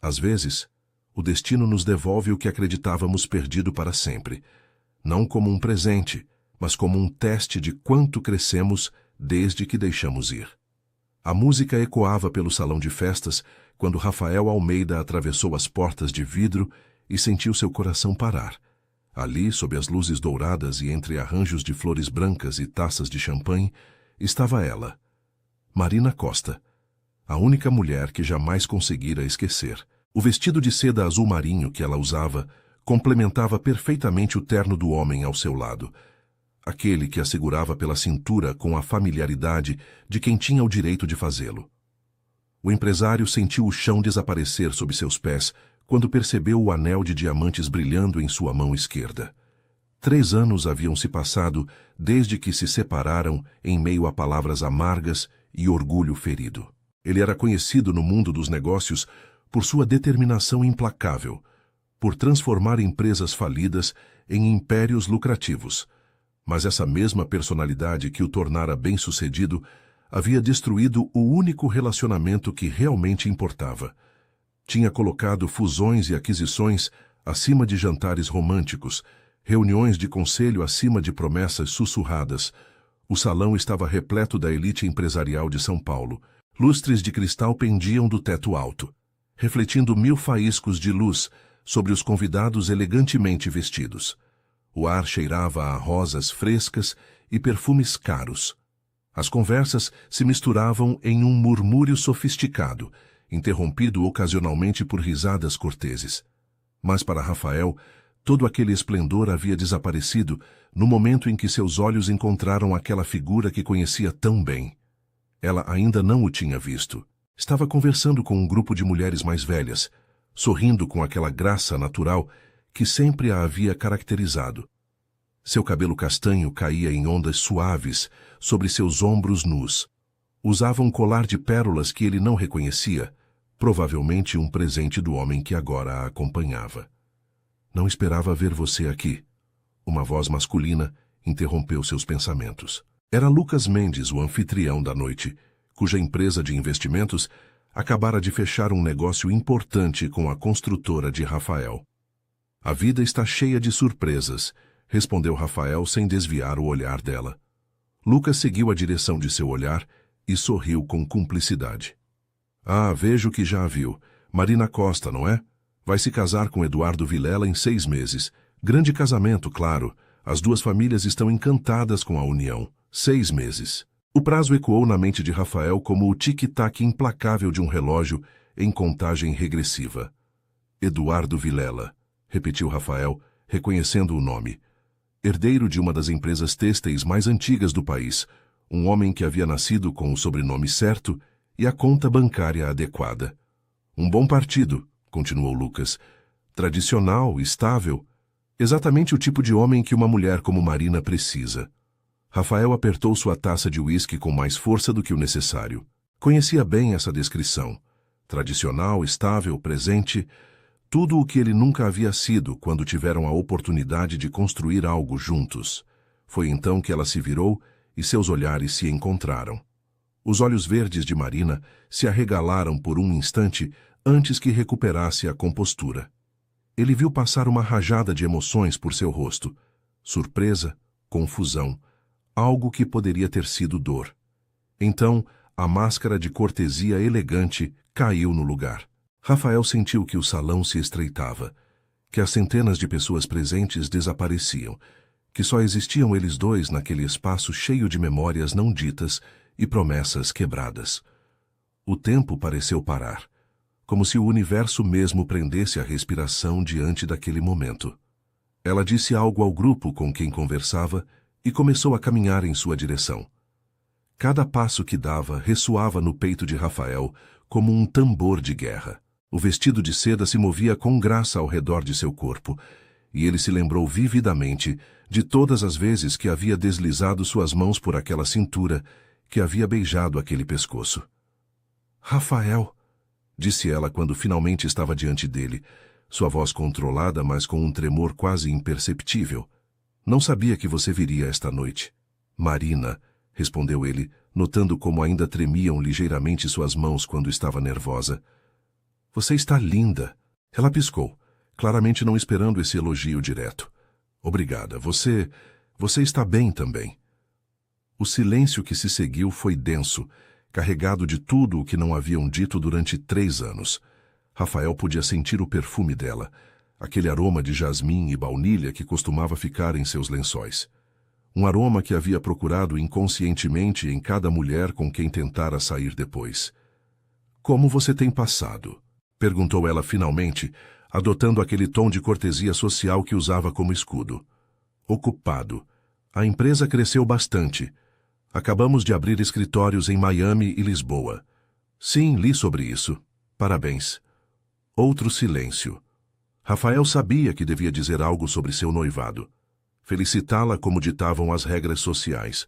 Às vezes, o destino nos devolve o que acreditávamos perdido para sempre, não como um presente, mas como um teste de quanto crescemos desde que deixamos ir. A música ecoava pelo salão de festas quando Rafael Almeida atravessou as portas de vidro e sentiu seu coração parar. Ali, sob as luzes douradas e entre arranjos de flores brancas e taças de champanhe, estava ela, Marina Costa, a única mulher que jamais conseguira esquecer. O vestido de seda azul marinho que ela usava complementava perfeitamente o terno do homem ao seu lado, aquele que a segurava pela cintura com a familiaridade de quem tinha o direito de fazê-lo. O empresário sentiu o chão desaparecer sob seus pés quando percebeu o anel de diamantes brilhando em sua mão esquerda. 3 anos haviam se passado desde que se separaram em meio a palavras amargas e orgulho ferido. Ele era conhecido no mundo dos negócios por sua determinação implacável, por transformar empresas falidas em impérios lucrativos. Mas essa mesma personalidade que o tornara bem-sucedido havia destruído o único relacionamento que realmente importava. Tinha colocado fusões e aquisições acima de jantares românticos, reuniões de conselho acima de promessas sussurradas. O salão estava repleto da elite empresarial de São Paulo. Lustres de cristal pendiam do teto alto, refletindo 1000 faíscos de luz sobre os convidados elegantemente vestidos. O ar cheirava a rosas frescas e perfumes caros. As conversas se misturavam em um murmúrio sofisticado, interrompido ocasionalmente por risadas corteses. Mas para Rafael, todo aquele esplendor havia desaparecido no momento em que seus olhos encontraram aquela figura que conhecia tão bem. Ela ainda não o tinha visto. Estava conversando com um grupo de mulheres mais velhas, sorrindo com aquela graça natural que sempre a havia caracterizado. Seu cabelo castanho caía em ondas suaves sobre seus ombros nus. Usava um colar de pérolas que ele não reconhecia, provavelmente um presente do homem que agora a acompanhava. Não esperava ver você aqui. Uma voz masculina interrompeu seus pensamentos. Era Lucas Mendes, o anfitrião da noite, cuja empresa de investimentos acabara de fechar um negócio importante com a construtora de Rafael. A vida está cheia de surpresas, respondeu Rafael sem desviar o olhar dela. Lucas seguiu a direção de seu olhar e sorriu com cumplicidade. Ah, vejo que já a viu. Marina Costa, não é? Vai se casar com Eduardo Vilela em 6 meses. Grande casamento, claro. As duas famílias estão encantadas com a união. 6 meses. O prazo ecoou na mente de Rafael como o tic-tac implacável de um relógio em contagem regressiva. Eduardo Vilela, repetiu Rafael, reconhecendo o nome. Herdeiro de uma das empresas têxteis mais antigas do país, um homem que havia nascido com o sobrenome certo e a conta bancária adequada. Um bom partido, continuou Lucas. Tradicional, estável, exatamente o tipo de homem que uma mulher como Marina precisa. Rafael apertou sua taça de uísque com mais força do que o necessário. Conhecia bem essa descrição. Tradicional, estável, presente, tudo o que ele nunca havia sido quando tiveram a oportunidade de construir algo juntos. Foi então que ela se virou e seus olhares se encontraram. Os olhos verdes de Marina se arregalaram por um instante antes que recuperasse a compostura. Ele viu passar uma rajada de emoções por seu rosto. Surpresa, confusão, algo que poderia ter sido dor. Então, a máscara de cortesia elegante caiu no lugar. Rafael sentiu que o salão se estreitava, que as centenas de pessoas presentes desapareciam, que só existiam eles dois naquele espaço cheio de memórias não ditas e promessas quebradas. O tempo pareceu parar, como se o universo mesmo prendesse a respiração diante daquele momento. Ela disse algo ao grupo com quem conversava e começou a caminhar em sua direção. Cada passo que dava ressoava no peito de Rafael como um tambor de guerra. O vestido de seda se movia com graça ao redor de seu corpo, e ele se lembrou vividamente de todas as vezes que havia deslizado suas mãos por aquela cintura, que havia beijado aquele pescoço. Rafael, disse ela quando finalmente estava diante dele, sua voz controlada, mas com um tremor quase imperceptível. Não sabia que você viria esta noite. Marina, respondeu ele, notando como ainda tremiam ligeiramente suas mãos quando estava nervosa. Você está linda. Ela piscou, claramente não esperando esse elogio direto. Obrigada. Você está bem também. O silêncio que se seguiu foi denso, carregado de tudo o que não haviam dito durante 3 anos. Rafael podia sentir o perfume dela, aquele aroma de jasmim e baunilha que costumava ficar em seus lençóis. Um aroma que havia procurado inconscientemente em cada mulher com quem tentara sair depois. Como você tem passado? Perguntou ela finalmente, adotando aquele tom de cortesia social que usava como escudo. Ocupado. A empresa cresceu bastante. Acabamos de abrir escritórios em Miami e Lisboa. Sim, li sobre isso. Parabéns. Outro silêncio. Rafael sabia que devia dizer algo sobre seu noivado. Felicitá-la como ditavam as regras sociais,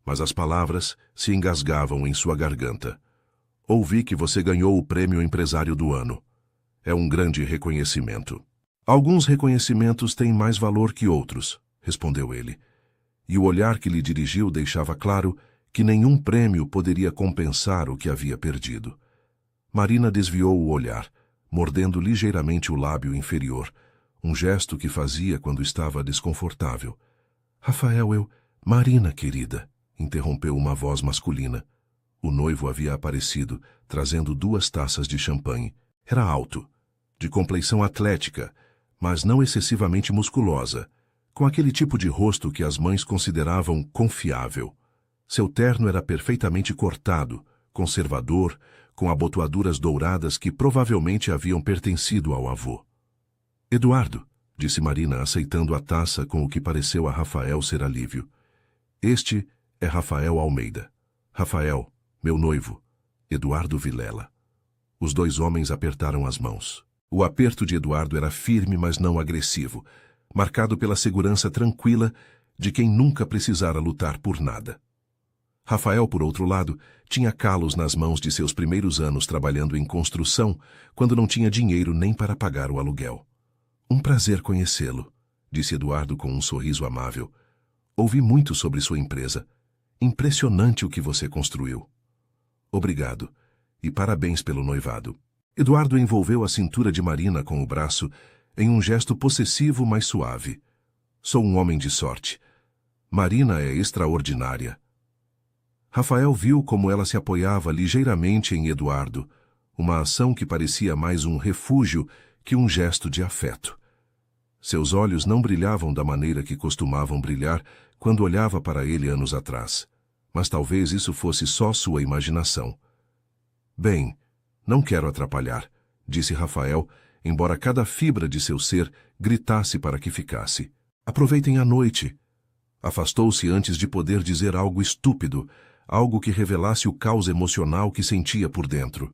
mas as palavras se engasgavam em sua garganta. Ouvi que você ganhou o prêmio empresário do ano. É um grande reconhecimento. Alguns reconhecimentos têm mais valor que outros, respondeu ele. E o olhar que lhe dirigiu deixava claro que nenhum prêmio poderia compensar o que havia perdido. Marina desviou o olhar, mordendo ligeiramente o lábio inferior, um gesto que fazia quando estava desconfortável. Rafael, Marina, querida, interrompeu uma voz masculina. O noivo havia aparecido, trazendo 2 taças de champanhe. Era alto, de compleição atlética, mas não excessivamente musculosa, com aquele tipo de rosto que as mães consideravam confiável. Seu terno era perfeitamente cortado, conservador, com abotoaduras douradas que provavelmente haviam pertencido ao avô. Eduardo, disse Marina, aceitando a taça com o que pareceu a Rafael ser alívio. Este é Rafael Almeida. Rafael, meu noivo, Eduardo Vilela. Os 2 homens apertaram as mãos. O aperto de Eduardo era firme, mas não agressivo, marcado pela segurança tranquila de quem nunca precisara lutar por nada. Rafael, por outro lado, tinha calos nas mãos de seus primeiros anos trabalhando em construção, quando não tinha dinheiro nem para pagar o aluguel. Um prazer conhecê-lo, disse Eduardo com um sorriso amável. Ouvi muito sobre sua empresa. Impressionante o que você construiu. Obrigado, e parabéns pelo noivado. Eduardo envolveu a cintura de Marina com o braço em um gesto possessivo, mas suave. Sou um homem de sorte. Marina é extraordinária. Rafael viu como ela se apoiava ligeiramente em Eduardo, uma ação que parecia mais um refúgio que um gesto de afeto. Seus olhos não brilhavam da maneira que costumavam brilhar quando olhava para ele anos atrás, mas talvez isso fosse só sua imaginação. Bem, não quero atrapalhar, disse Rafael, embora cada fibra de seu ser gritasse para que ficasse. Aproveitem a noite. Afastou-se antes de poder dizer algo estúpido, algo que revelasse o caos emocional que sentia por dentro.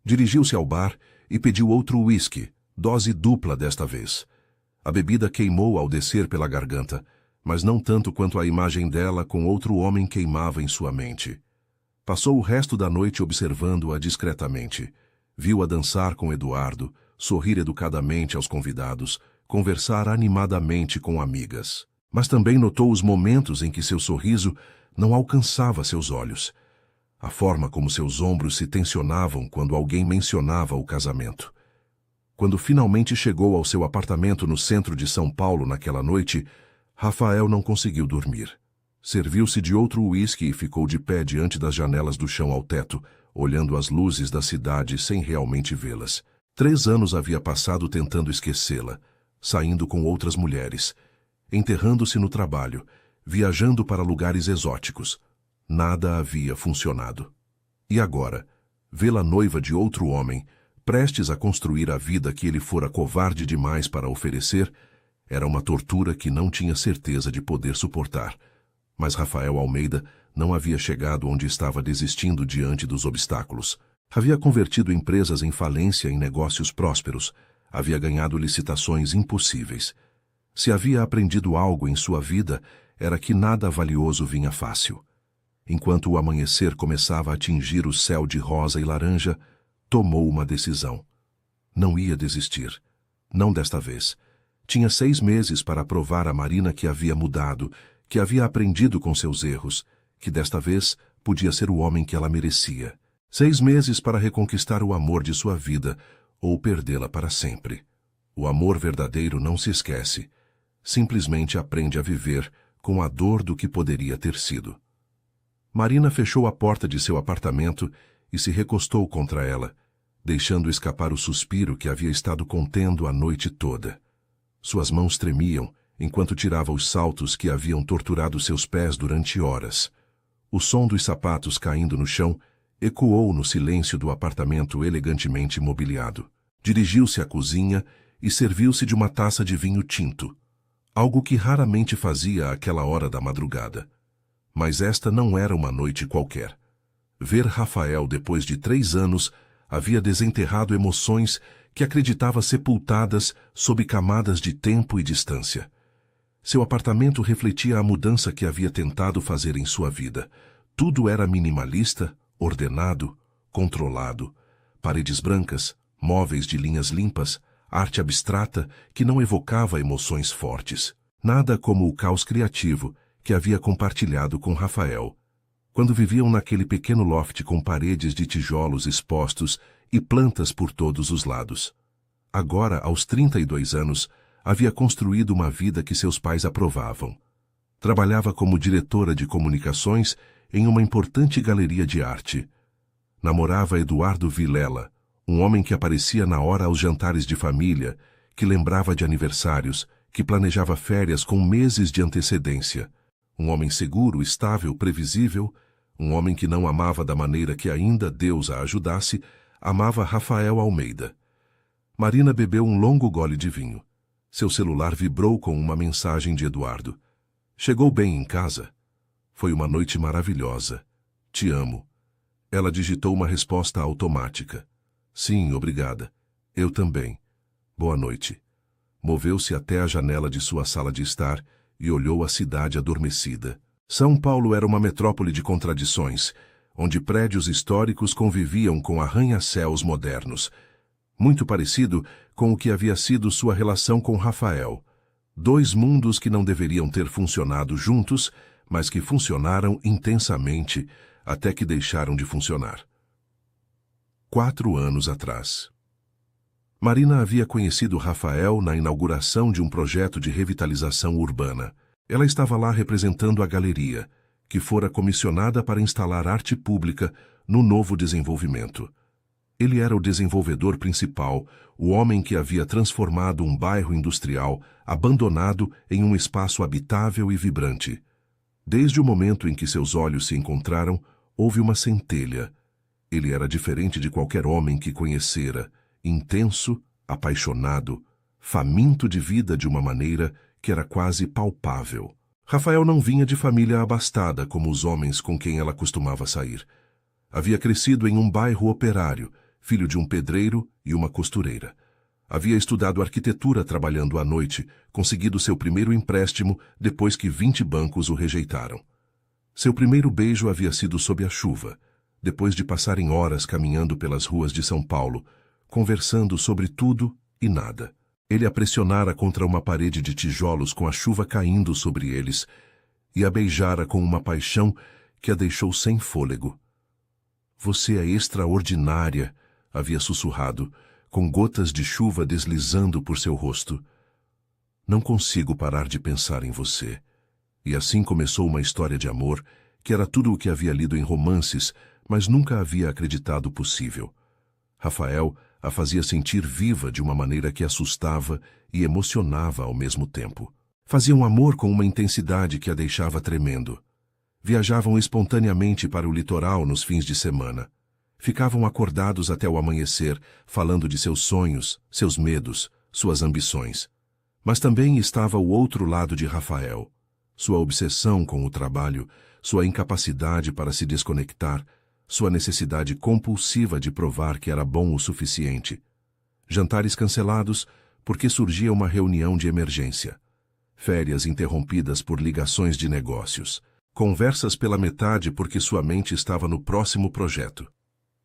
Dirigiu-se ao bar e pediu outro uísque, dose dupla desta vez. A bebida queimou ao descer pela garganta, mas não tanto quanto a imagem dela com outro homem queimava em sua mente. Passou o resto da noite observando-a discretamente. Viu-a dançar com Eduardo, sorrir educadamente aos convidados, conversar animadamente com amigas. Mas também notou os momentos em que seu sorriso não alcançava seus olhos. A forma como seus ombros se tensionavam quando alguém mencionava o casamento. Quando finalmente chegou ao seu apartamento no centro de São Paulo naquela noite, Rafael não conseguiu dormir. Serviu-se de outro uísque e ficou de pé diante das janelas do chão ao teto, olhando as luzes da cidade sem realmente vê-las. 3 anos havia passado tentando esquecê-la, saindo com outras mulheres, enterrando-se no trabalho, viajando para lugares exóticos. Nada havia funcionado. E agora, vê-la noiva de outro homem, prestes a construir a vida que ele fora covarde demais para oferecer, era uma tortura que não tinha certeza de poder suportar. Mas Rafael Almeida não havia chegado onde estava desistindo diante dos obstáculos. Havia convertido empresas em falência em negócios prósperos. Havia ganhado licitações impossíveis. Se havia aprendido algo em sua vida, era que nada valioso vinha fácil. Enquanto o amanhecer começava a atingir o céu de rosa e laranja, tomou uma decisão. Não ia desistir. Não desta vez. Tinha 6 meses para provar a Marina que havia mudado, que havia aprendido com seus erros, que desta vez podia ser o homem que ela merecia. 6 meses para reconquistar o amor de sua vida, ou perdê-la para sempre. O amor verdadeiro não se esquece, simplesmente aprende a viver com a dor do que poderia ter sido. Marina fechou a porta de seu apartamento e se recostou contra ela, deixando escapar o suspiro que havia estado contendo a noite toda. Suas mãos tremiam enquanto tirava os saltos que haviam torturado seus pés durante horas. O som dos sapatos caindo no chão ecoou no silêncio do apartamento elegantemente mobiliado. Dirigiu-se à cozinha e serviu-se de uma taça de vinho tinto, algo que raramente fazia àquela hora da madrugada. Mas esta não era uma noite qualquer. Ver Rafael depois de 3 anos havia desenterrado emoções que acreditava sepultadas sob camadas de tempo e distância. Seu apartamento refletia a mudança que havia tentado fazer em sua vida. Tudo era minimalista, ordenado, controlado. Paredes brancas, móveis de linhas limpas, arte abstrata que não evocava emoções fortes. Nada como o caos criativo que havia compartilhado com Rafael, quando viviam naquele pequeno loft com paredes de tijolos expostos e plantas por todos os lados. Agora, aos 32 anos, havia construído uma vida que seus pais aprovavam. Trabalhava como diretora de comunicações em uma importante galeria de arte. Namorava Eduardo Vilela, um homem que aparecia na hora aos jantares de família, que lembrava de aniversários, que planejava férias com meses de antecedência. Um homem seguro, estável, previsível, um homem que não amava da maneira que ainda Deus a ajudasse, amava Rafael Almeida. Marina bebeu um longo gole de vinho. Seu celular vibrou com uma mensagem de Eduardo. Chegou bem em casa? Foi uma noite maravilhosa. Te amo. Ela digitou uma resposta automática. Sim, obrigada. Eu também. Boa noite. Moveu-se até a janela de sua sala de estar e olhou a cidade adormecida. São Paulo era uma metrópole de contradições, onde prédios históricos conviviam com arranha-céus modernos, muito parecido com o que havia sido sua relação com Rafael. 2 mundos que não deveriam ter funcionado juntos, mas que funcionaram intensamente até que deixaram de funcionar. 4 anos atrás. Marina havia conhecido Rafael na inauguração de um projeto de revitalização urbana. Ela estava lá representando a galeria, que fora comissionada para instalar arte pública no novo desenvolvimento. Ele era o desenvolvedor principal, o homem que havia transformado um bairro industrial abandonado em um espaço habitável e vibrante. Desde o momento em que seus olhos se encontraram, houve uma centelha. Ele era diferente de qualquer homem que conhecera, intenso, apaixonado, faminto de vida de uma maneira que era quase palpável. Rafael não vinha de família abastada como os homens com quem ela costumava sair. Havia crescido em um bairro operário, filho de um pedreiro e uma costureira. Havia estudado arquitetura trabalhando à noite, conseguido seu primeiro empréstimo depois que 20 bancos o rejeitaram. Seu primeiro beijo havia sido sob a chuva, depois de passarem horas caminhando pelas ruas de São Paulo, conversando sobre tudo e nada. Ele a pressionara contra uma parede de tijolos com a chuva caindo sobre eles e a beijara com uma paixão que a deixou sem fôlego. Você é extraordinária, havia sussurrado, com gotas de chuva deslizando por seu rosto. Não consigo parar de pensar em você. E assim começou uma história de amor que era tudo o que havia lido em romances, mas nunca havia acreditado possível. Rafael a fazia sentir viva de uma maneira que assustava e emocionava ao mesmo tempo. Faziam amor com uma intensidade que a deixava tremendo. Viajavam espontaneamente para o litoral nos fins de semana. Ficavam acordados até o amanhecer, falando de seus sonhos, seus medos, suas ambições. Mas também estava o outro lado de Rafael. Sua obsessão com o trabalho, sua incapacidade para se desconectar, sua necessidade compulsiva de provar que era bom o suficiente. Jantares cancelados porque surgia uma reunião de emergência. Férias interrompidas por ligações de negócios. Conversas pela metade porque sua mente estava no próximo projeto.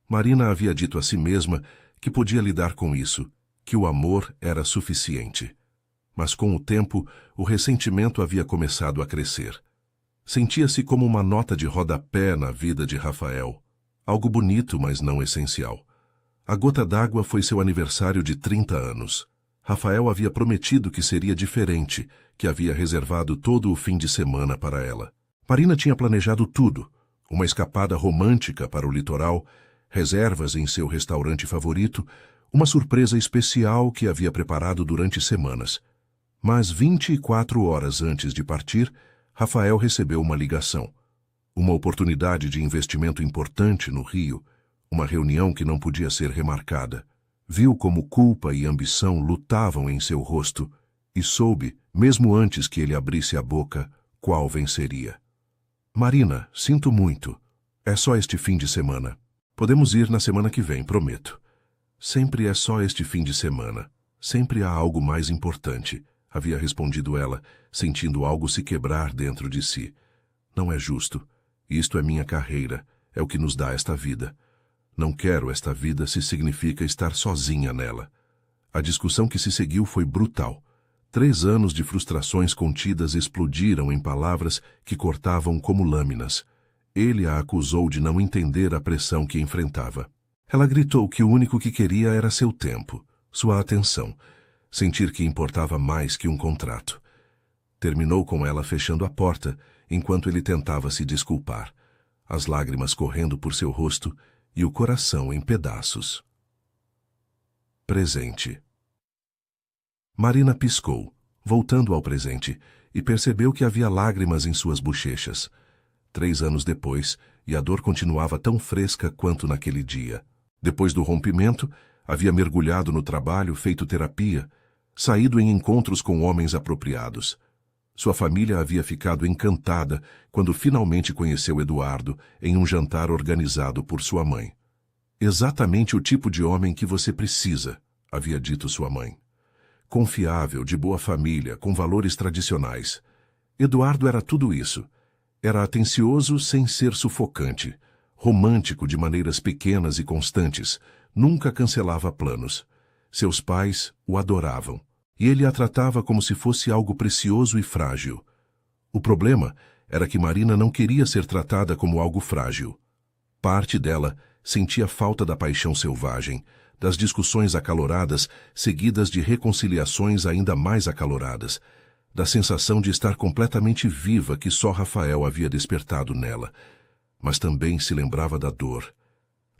Marina havia dito a si mesma que podia lidar com isso, que o amor era suficiente. Mas com o tempo, o ressentimento havia começado a crescer. Sentia-se como uma nota de rodapé na vida de Rafael. Algo bonito, mas não essencial. A gota d'água foi seu aniversário de 30 anos. Rafael havia prometido que seria diferente, que havia reservado todo o fim de semana para ela. Marina tinha planejado tudo: uma escapada romântica para o litoral, reservas em seu restaurante favorito, uma surpresa especial que havia preparado durante semanas. Mas 24 horas antes de partir, Rafael recebeu uma ligação. Uma oportunidade de investimento importante no Rio, uma reunião que não podia ser remarcada. Viu como culpa e ambição lutavam em seu rosto e soube, mesmo antes que ele abrisse a boca, qual venceria. Marina, sinto muito. É só este fim de semana. Podemos ir na semana que vem, prometo. Sempre é só este fim de semana. Sempre há algo mais importante, havia respondido ela, sentindo algo se quebrar dentro de si. Não é justo. Isto é minha carreira, é o que nos dá esta vida. Não quero esta vida se significa estar sozinha nela. A discussão que se seguiu foi brutal. 3 anos de frustrações contidas explodiram em palavras que cortavam como lâminas. Ele a acusou de não entender a pressão que enfrentava. Ela gritou que o único que queria era seu tempo, sua atenção, sentir que importava mais que um contrato. Terminou com ela fechando a porta, enquanto ele tentava se desculpar, as lágrimas correndo por seu rosto e o coração em pedaços. Presente. Marina piscou, voltando ao presente, e percebeu que havia lágrimas em suas bochechas. 3 anos depois, e a dor continuava tão fresca quanto naquele dia. Depois do rompimento, havia mergulhado no trabalho, feito terapia, saído em encontros com homens apropriados. Sua família havia ficado encantada quando finalmente conheceu Eduardo em um jantar organizado por sua mãe. Exatamente o tipo de homem que você precisa, havia dito sua mãe. Confiável, de boa família, com valores tradicionais. Eduardo era tudo isso. Era atencioso sem ser sufocante, romântico de maneiras pequenas e constantes, nunca cancelava planos. Seus pais o adoravam. E ele a tratava como se fosse algo precioso e frágil. O problema era que Marina não queria ser tratada como algo frágil. Parte dela sentia falta da paixão selvagem, das discussões acaloradas seguidas de reconciliações ainda mais acaloradas, da sensação de estar completamente viva que só Rafael havia despertado nela. Mas também se lembrava da dor.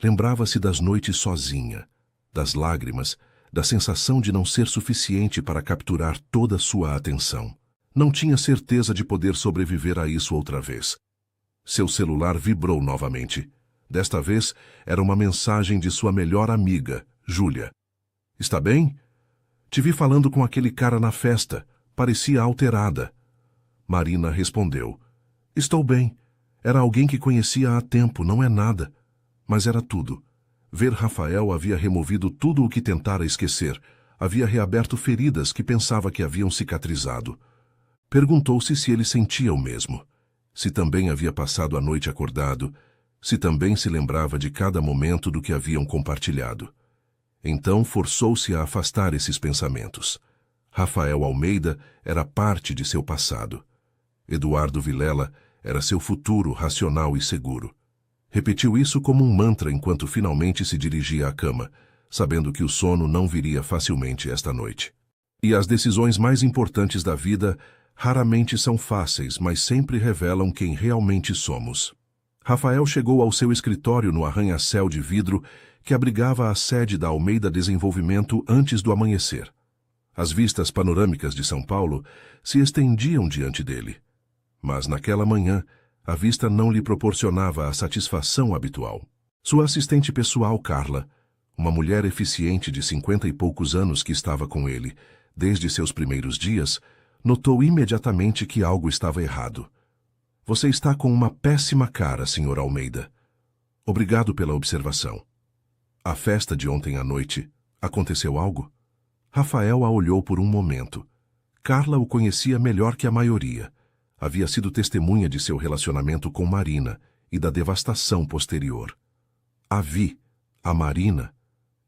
Lembrava-se das noites sozinha, das lágrimas, da sensação de não ser suficiente para capturar toda sua atenção. Não tinha certeza de poder sobreviver a isso outra vez. Seu celular vibrou novamente. Desta vez, era uma mensagem de sua melhor amiga, Júlia. Está bem? Te vi falando com aquele cara na festa. Parecia alterada. Marina respondeu. Estou bem. Era alguém que conhecia há tempo, não é nada. Mas era tudo. Ver Rafael havia removido tudo o que tentara esquecer. Havia reaberto feridas que pensava que haviam cicatrizado. Perguntou-se se ele sentia o mesmo. Se também havia passado a noite acordado. Se também se lembrava de cada momento do que haviam compartilhado. Então forçou-se a afastar esses pensamentos. Rafael Almeida era parte de seu passado. Eduardo Vilela era seu futuro racional e seguro. Repetiu isso como um mantra enquanto finalmente se dirigia à cama, sabendo que o sono não viria facilmente esta noite. E as decisões mais importantes da vida raramente são fáceis, mas sempre revelam quem realmente somos. Rafael chegou ao seu escritório no arranha-céu de vidro que abrigava a sede da Almeida Desenvolvimento antes do amanhecer. As vistas panorâmicas de São Paulo se estendiam diante dele. Mas naquela manhã, a vista não lhe proporcionava a satisfação habitual. Sua assistente pessoal, Carla, uma mulher eficiente de 50 e poucos anos que estava com ele desde seus primeiros dias, notou imediatamente que algo estava errado. Você está com uma péssima cara, Sr. Almeida. Obrigado pela observação. A festa de ontem à noite, aconteceu algo? Rafael a olhou por um momento. Carla o conhecia melhor que a maioria. Havia sido testemunha de seu relacionamento com Marina e da devastação posterior. A vi, a Marina,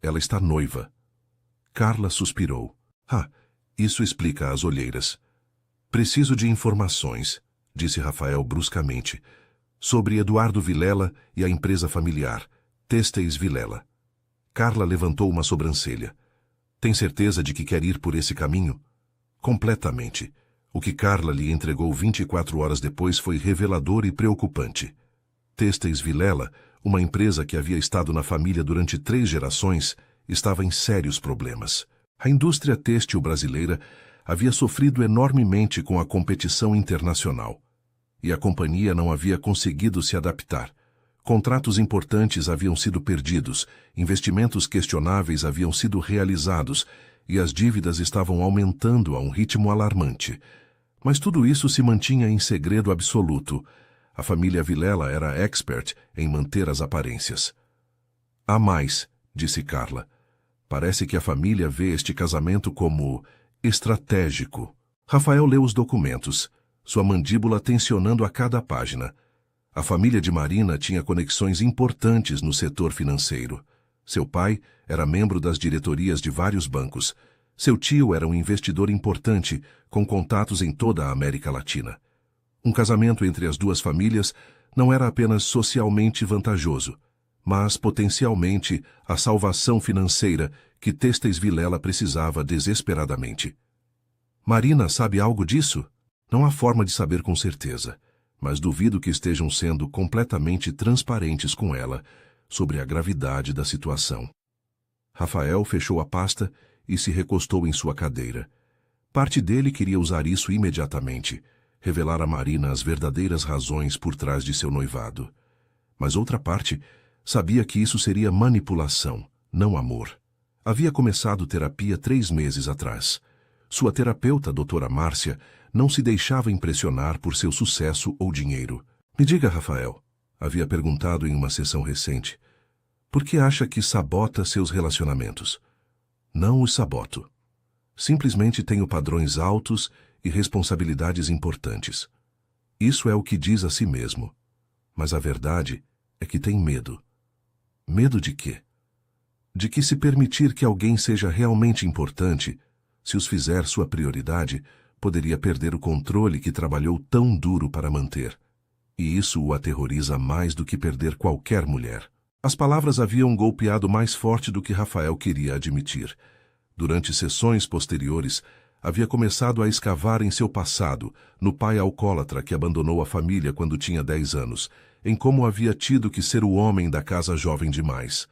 ela está noiva. Carla suspirou. Isso explica as olheiras. Preciso de informações, disse Rafael bruscamente, sobre Eduardo Vilela e a empresa familiar, Têxteis Vilela. Carla levantou uma sobrancelha. Tem certeza de que quer ir por esse caminho? Completamente. O que Carla lhe entregou 24 horas depois foi revelador e preocupante. Têxteis Vilela, uma empresa que havia estado na família durante 3 gerações, estava em sérios problemas. A indústria têxtil brasileira havia sofrido enormemente com a competição internacional. E a companhia não havia conseguido se adaptar. Contratos importantes haviam sido perdidos, investimentos questionáveis haviam sido realizados e as dívidas estavam aumentando a um ritmo alarmante. Mas tudo isso se mantinha em segredo absoluto. A família Vilela era expert em manter as aparências. Há mais, disse Carla. Parece que a família vê este casamento como estratégico. Rafael leu os documentos, sua mandíbula tensionando a cada página. A família de Marina tinha conexões importantes no setor financeiro. Seu pai era membro das diretorias de vários bancos. Seu tio era um investidor importante, com contatos em toda a América Latina. Um casamento entre as duas famílias não era apenas socialmente vantajoso, mas potencialmente a salvação financeira que Têxteis Vilela precisava desesperadamente. Marina sabe algo disso? Não há forma de saber com certeza, mas duvido que estejam sendo completamente transparentes com ela sobre a gravidade da situação. Rafael fechou a pasta e se recostou em sua cadeira. Parte dele queria usar isso imediatamente, revelar a Marina as verdadeiras razões por trás de seu noivado. Mas outra parte sabia que isso seria manipulação, não amor. Havia começado terapia 3 meses atrás. Sua terapeuta, doutora Márcia, não se deixava impressionar por seu sucesso ou dinheiro. Me diga, Rafael, havia perguntado em uma sessão recente, por que acha que sabota seus relacionamentos? Não os saboto. Simplesmente tenho padrões altos e responsabilidades importantes. Isso é o que diz a si mesmo. Mas a verdade é que tem medo. Medo de quê? De que se permitir que alguém seja realmente importante, se os fizer sua prioridade, poderia perder o controle que trabalhou tão duro para manter. E isso o aterroriza mais do que perder qualquer mulher. As palavras haviam golpeado mais forte do que Rafael queria admitir. Durante sessões posteriores, havia começado a escavar em seu passado, no pai alcoólatra que abandonou a família quando tinha 10 anos, em como havia tido que ser o homem da casa jovem demais.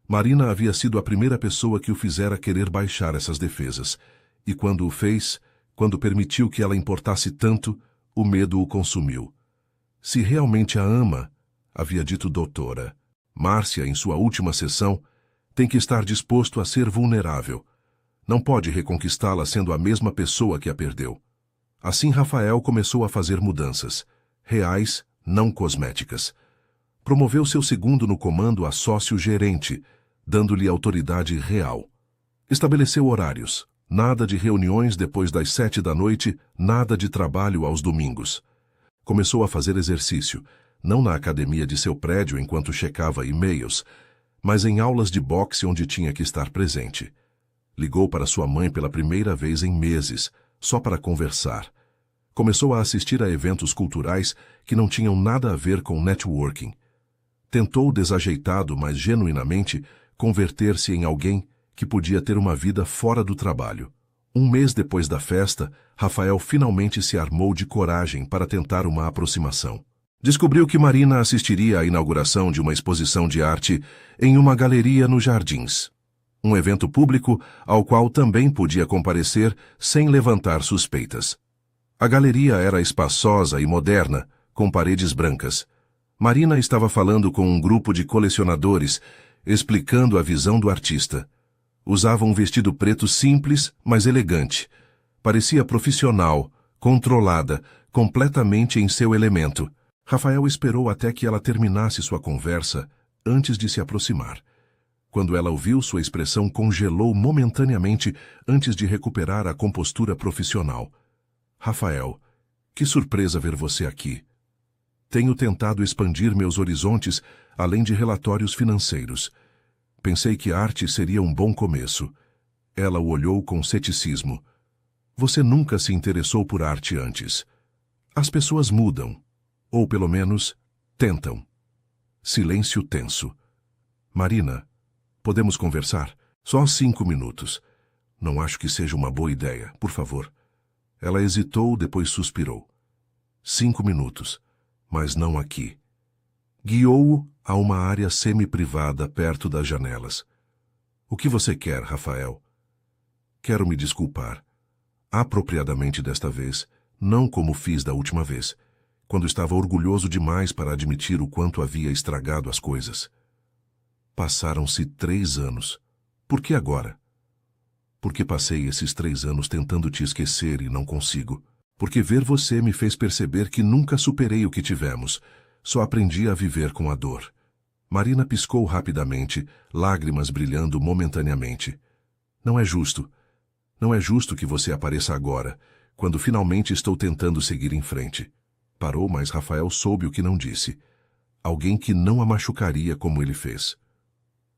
Marina havia sido a primeira pessoa que o fizera querer baixar essas defesas, e quando o fez, quando permitiu que ela importasse tanto, o medo o consumiu. Se realmente a ama, havia dito doutora, Márcia, em sua última sessão, tem que estar disposto a ser vulnerável. Não pode reconquistá-la sendo a mesma pessoa que a perdeu. Assim Rafael começou a fazer mudanças, reais, não cosméticas. Promoveu seu segundo no comando a sócio-gerente, dando-lhe autoridade real. Estabeleceu horários, nada de reuniões depois das 7 da noite, nada de trabalho aos domingos. Começou a fazer exercício, não na academia de seu prédio enquanto checava e-mails, mas em aulas de boxe onde tinha que estar presente. Ligou para sua mãe pela primeira vez em meses, só para conversar. Começou a assistir a eventos culturais que não tinham nada a ver com networking. Tentou, desajeitado, mas genuinamente, converter-se em alguém que podia ter uma vida fora do trabalho. 1 mês depois da festa, Rafael finalmente se armou de coragem para tentar uma aproximação. Descobriu que Marina assistiria à inauguração de uma exposição de arte em uma galeria nos Jardins. Um evento público ao qual também podia comparecer sem levantar suspeitas. A galeria era espaçosa e moderna, com paredes brancas. Marina estava falando com um grupo de colecionadores, explicando a visão do artista. Usava um vestido preto simples, mas elegante. Parecia profissional, controlada, completamente em seu elemento. Rafael esperou até que ela terminasse sua conversa antes de se aproximar. Quando ela o viu, sua expressão congelou momentaneamente antes de recuperar a compostura profissional. Rafael, que surpresa ver você aqui. Tenho tentado expandir meus horizontes além de relatórios financeiros. Pensei que arte seria um bom começo. Ela o olhou com ceticismo. Você nunca se interessou por arte antes. As pessoas mudam. Ou, pelo menos, tentam. Silêncio tenso. Marina, Podemos conversar? Só 5 minutos. Não acho que seja uma boa ideia, por favor. Ela hesitou, depois suspirou. 5 minutos, mas não aqui. Guiou-o a uma área semi-privada perto das janelas. O que você quer, Rafael? Quero me desculpar. Apropriadamente desta vez, não como fiz da última vez, quando estava orgulhoso demais para admitir o quanto havia estragado as coisas. Passaram-se 3 anos. Por que agora? Porque passei esses 3 anos tentando te esquecer e não consigo. Porque ver você me fez perceber que nunca superei o que tivemos. Só aprendi a viver com a dor. Marina piscou rapidamente, lágrimas brilhando momentaneamente. Não é justo. Não é justo que você apareça agora, quando finalmente estou tentando seguir em frente. Parou, mas Rafael soube o que não disse. Alguém que não a machucaria como ele fez.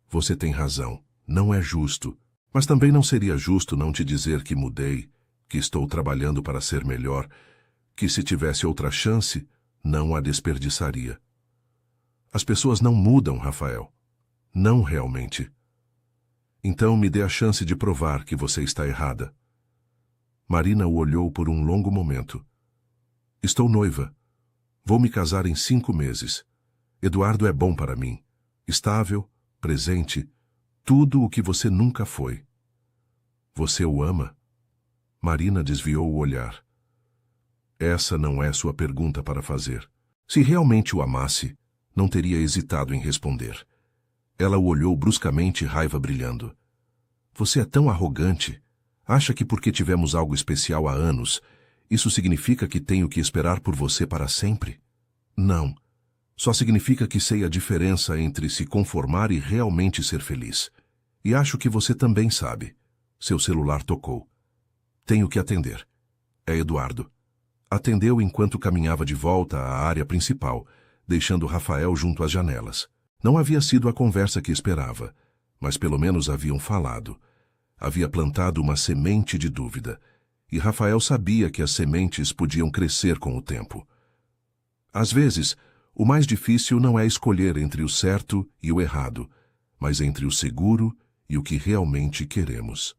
Você tem razão. Não é justo. Mas também não seria justo não te dizer que mudei, que estou trabalhando para ser melhor, que se tivesse outra chance, não a desperdiçaria. As pessoas não mudam, Rafael. Não realmente. Então me dê a chance de provar que você está errada. Marina o olhou por um longo momento. Estou noiva. Vou me casar em 5 meses. Eduardo é bom para mim. Estável, presente, tudo o que você nunca foi. Você o ama? Marina desviou o olhar. Essa não é sua pergunta para fazer. Se realmente o amasse, não teria hesitado em responder. Ela o olhou bruscamente, raiva brilhando. Você é tão arrogante. Acha que porque tivemos algo especial há anos, isso significa que tenho que esperar por você para sempre? Não. Só significa que sei a diferença entre se conformar e realmente ser feliz. E acho que você também sabe. Seu celular tocou. Tenho que atender. É Eduardo. Atendeu enquanto caminhava de volta à área principal, deixando Rafael junto às janelas. Não havia sido a conversa que esperava, mas pelo menos haviam falado. Havia plantado uma semente de dúvida, e Rafael sabia que as sementes podiam crescer com o tempo. Às vezes, o mais difícil não é escolher entre o certo e o errado, mas entre o seguro e o que realmente queremos.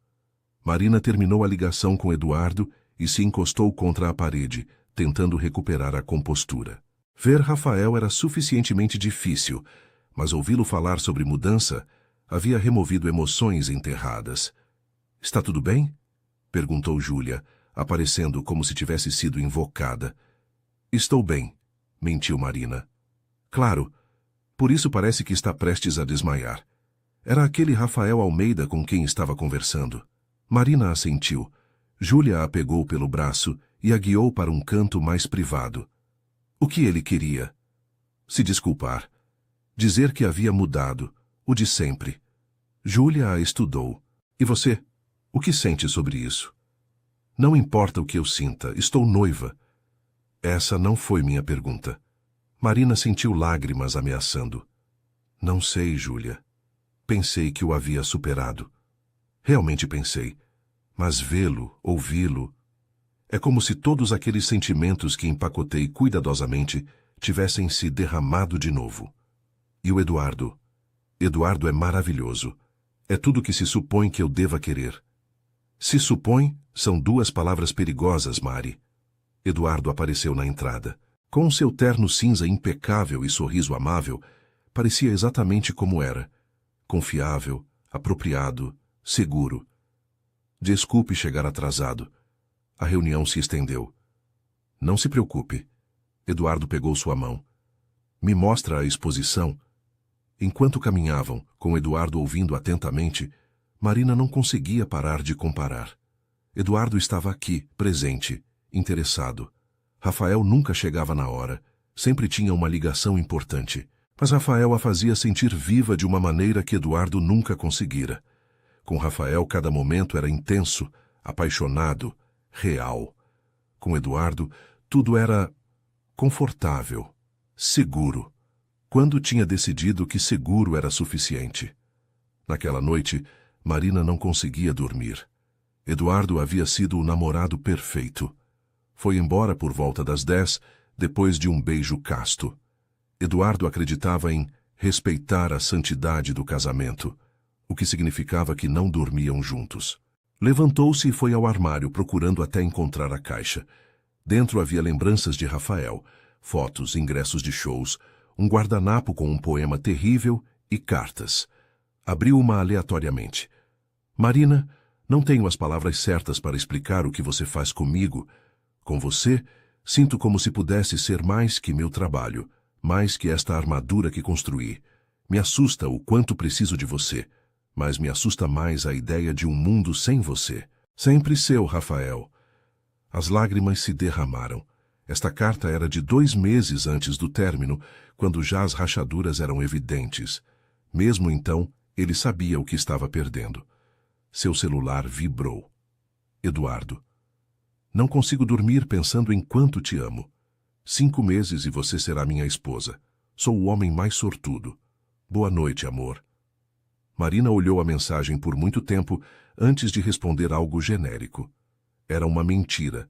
Marina terminou a ligação com Eduardo e se encostou contra a parede, tentando recuperar a compostura. Ver Rafael era suficientemente difícil, mas ouvi-lo falar sobre mudança havia removido emoções enterradas. — Está tudo bem? Perguntou Júlia, aparecendo como se tivesse sido invocada. — Estou bem, mentiu Marina. — Claro, por isso parece que está prestes a desmaiar. Era aquele Rafael Almeida com quem estava conversando. Marina assentiu. Júlia a pegou pelo braço e a guiou para um canto mais privado. O que ele queria? Se desculpar. Dizer que havia mudado, o de sempre. Júlia a estudou. E você? O que sente sobre isso? Não importa o que eu sinta, estou noiva. Essa não foi minha pergunta. Marina sentiu lágrimas ameaçando. Não sei, Júlia. Pensei que o havia superado. Realmente pensei. Mas vê-lo, ouvi-lo... É como se todos aqueles sentimentos que empacotei cuidadosamente tivessem se derramado de novo. E o Eduardo? Eduardo é maravilhoso. É tudo que se supõe que eu deva querer. Se supõe são 2 palavras perigosas, Mari. Eduardo apareceu na entrada. Com seu terno cinza impecável e sorriso amável, parecia exatamente como era. Confiável, apropriado, seguro. Desculpe chegar atrasado. A reunião se estendeu. Não se preocupe. Eduardo pegou sua mão. Me mostra a exposição. Enquanto caminhavam, com Eduardo ouvindo atentamente, Marina não conseguia parar de comparar. Eduardo estava aqui, presente, interessado. Rafael nunca chegava na hora, sempre tinha uma ligação importante. Mas Rafael a fazia sentir viva de uma maneira que Eduardo nunca conseguira. Com Rafael, cada momento era intenso, apaixonado, real. Com Eduardo, tudo era confortável, seguro. Quando tinha decidido que seguro era suficiente. Naquela noite, Marina não conseguia dormir. Eduardo havia sido o namorado perfeito. Foi embora por volta das 10, depois de um beijo casto. Eduardo acreditava em respeitar a santidade do casamento. o que significava que não dormiam juntos. Levantou-se e foi ao armário procurando até encontrar a caixa. Dentro havia lembranças de Rafael, fotos, ingressos de shows, um guardanapo com um poema terrível e cartas. Abriu uma aleatoriamente. Marina, não tenho as palavras certas para explicar o que você faz comigo. Com você, sinto como se pudesse ser mais que meu trabalho, mais que esta armadura que construí. Me assusta o quanto preciso de você, mas me assusta mais a ideia de um mundo sem você. Sempre seu, Rafael. As lágrimas se derramaram. Esta carta era de 2 meses antes do término, quando já as rachaduras eram evidentes. Mesmo então, ele sabia o que estava perdendo. Seu celular vibrou. Eduardo. Não consigo dormir pensando em quanto te amo. 5 meses e você será minha esposa. Sou o homem mais sortudo. Boa noite, amor. Marina olhou a mensagem por muito tempo antes de responder algo genérico. Era uma mentira,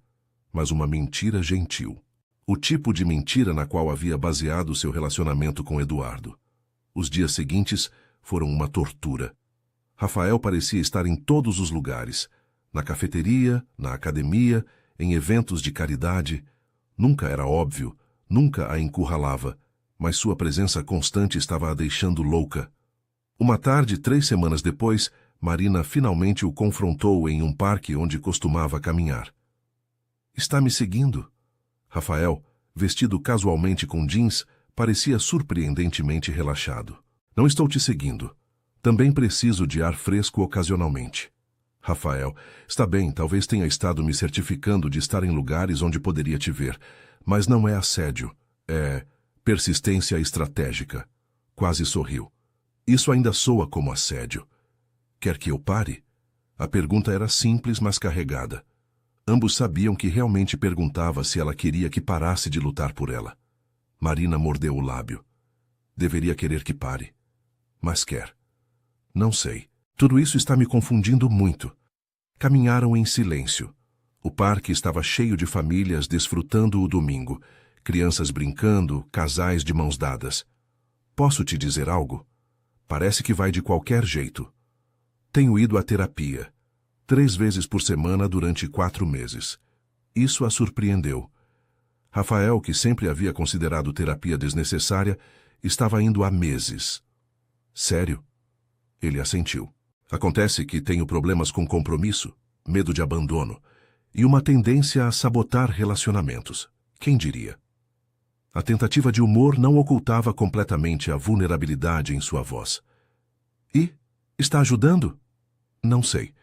mas uma mentira gentil. O tipo de mentira na qual havia baseado seu relacionamento com Eduardo. Os dias seguintes foram uma tortura. Rafael parecia estar em todos os lugares, na cafeteria, na academia, em eventos de caridade. Nunca era óbvio, nunca a encurralava, mas sua presença constante estava a deixando louca. Uma tarde, 3 semanas depois, Marina finalmente o confrontou em um parque onde costumava caminhar. Está me seguindo? Rafael, vestido casualmente com jeans, parecia surpreendentemente relaxado. Não estou te seguindo. Também preciso de ar fresco ocasionalmente. Rafael, está bem, talvez tenha estado me certificando de estar em lugares onde poderia te ver, mas não é assédio, é persistência estratégica. Quase sorriu. Isso ainda soa como assédio. Quer que eu pare? A pergunta era simples, mas carregada. Ambos sabiam que realmente perguntava se ela queria que parasse de lutar por ela. Marina mordeu o lábio. Deveria querer que pare. Mas quer. Não sei. Tudo isso está me confundindo muito. Caminharam em silêncio. O parque estava cheio de famílias desfrutando o domingo. Crianças brincando, casais de mãos dadas. Posso te dizer algo? Parece que vai de qualquer jeito. Tenho ido à terapia. 3 vezes por semana durante 4 meses. Isso a surpreendeu. Rafael, que sempre havia considerado terapia desnecessária, estava indo há meses. Sério? Ele assentiu. Acontece que tenho problemas com compromisso, medo de abandono e uma tendência a sabotar relacionamentos. Quem diria? A tentativa de humor não ocultava completamente a vulnerabilidade em sua voz. E? Está ajudando? Não sei.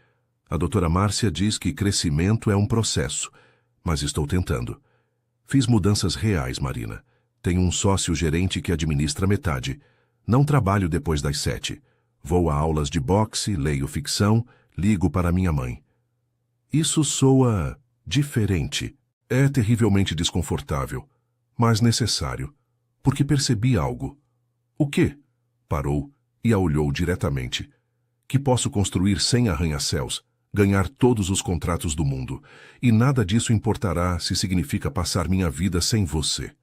A doutora Márcia diz que crescimento é um processo, mas estou tentando. Fiz mudanças reais, Marina. Tenho um sócio-gerente que administra metade. Não trabalho depois das 7. Vou a aulas de boxe, leio ficção, ligo para minha mãe. Isso soa diferente. É terrivelmente desconfortável, mas necessário, porque percebi algo. O quê? Parou e a olhou diretamente. Que posso construir sem arranha-céus, ganhar todos os contratos do mundo, e nada disso importará se significa passar minha vida sem você.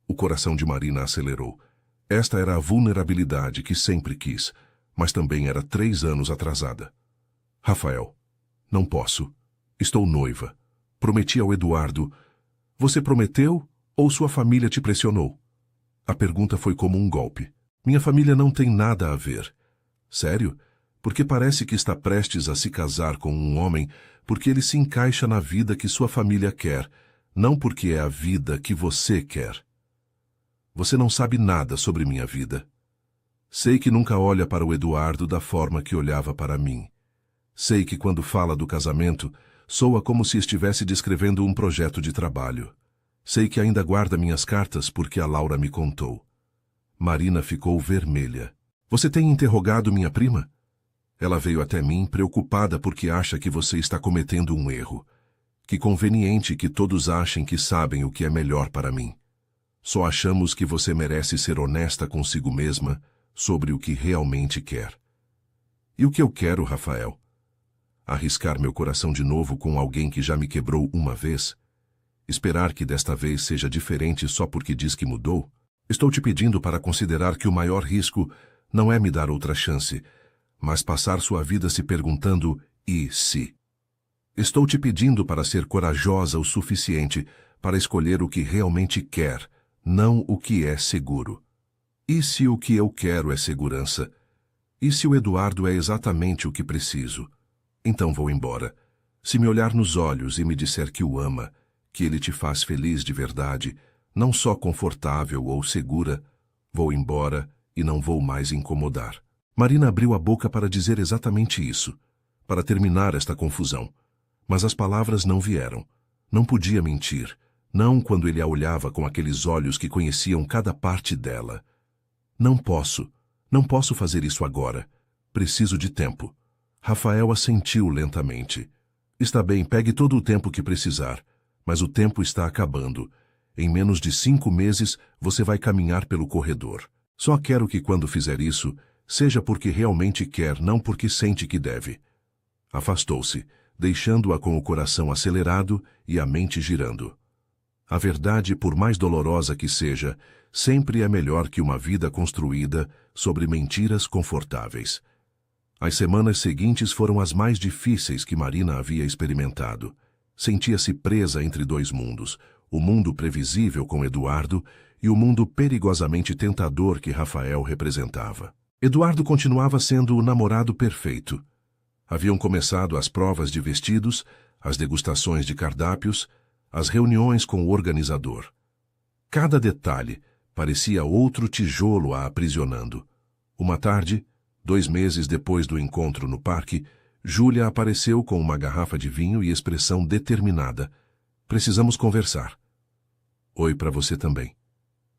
O coração de Marina acelerou. Esta era a vulnerabilidade que sempre quis, mas também era 3 anos atrasada. Rafael, não posso. Estou noiva. Prometi ao Eduardo. Você prometeu ou sua família te pressionou? A pergunta foi como um golpe. Minha família não tem nada a ver. Sério? Porque parece que está prestes a se casar com um homem porque ele se encaixa na vida que sua família quer, não porque é a vida que você quer. Você não sabe nada sobre minha vida. Sei que nunca olha para o Eduardo da forma que olhava para mim. Sei que quando fala do casamento, soa como se estivesse descrevendo um projeto de trabalho. Sei que ainda guarda minhas cartas porque a Laura me contou. Marina ficou vermelha. Você tem interrogado minha prima? Ela veio até mim preocupada porque acha que você está cometendo um erro. Que conveniente que todos achem que sabem o que é melhor para mim. Só achamos que você merece ser honesta consigo mesma sobre o que realmente quer. E o que eu quero, Rafael? Arriscar meu coração de novo com alguém que já me quebrou uma vez? Esperar que desta vez seja diferente só porque diz que mudou? Estou te pedindo para considerar que o maior risco não é me dar outra chance, mas passar sua vida se perguntando e se. Estou te pedindo para ser corajosa o suficiente para escolher o que realmente quer, não o que é seguro. E se o que eu quero é segurança? E se o Eduardo é exatamente o que preciso? Então vou embora. Se me olhar nos olhos e me disser que o ama, que ele te faz feliz de verdade, não só confortável ou segura, vou embora e não vou mais incomodar. Marina abriu a boca para dizer exatamente isso, para terminar esta confusão. Mas as palavras não vieram. Não podia mentir, não quando ele a olhava com aqueles olhos que conheciam cada parte dela. Não posso fazer isso agora. Preciso de tempo. Rafael assentiu lentamente. Está bem, pegue todo o tempo que precisar, mas o tempo está acabando. Em menos de 5 meses, você vai caminhar pelo corredor. Só quero que quando fizer isso, seja porque realmente quer, não porque sente que deve. Afastou-se, deixando-a com o coração acelerado e a mente girando. A verdade, por mais dolorosa que seja, sempre é melhor que uma vida construída sobre mentiras confortáveis. As semanas seguintes foram as mais difíceis que Marina havia experimentado. Sentia-se presa entre dois mundos, o mundo previsível com Eduardo e o mundo perigosamente tentador que Rafael representava. Eduardo continuava sendo o namorado perfeito. Haviam começado as provas de vestidos, as degustações de cardápios, as reuniões com o organizador. Cada detalhe parecia outro tijolo a aprisionando. Uma tarde, 2 meses depois do encontro no parque, Júlia apareceu com uma garrafa de vinho e expressão determinada. Precisamos conversar. Oi para você também.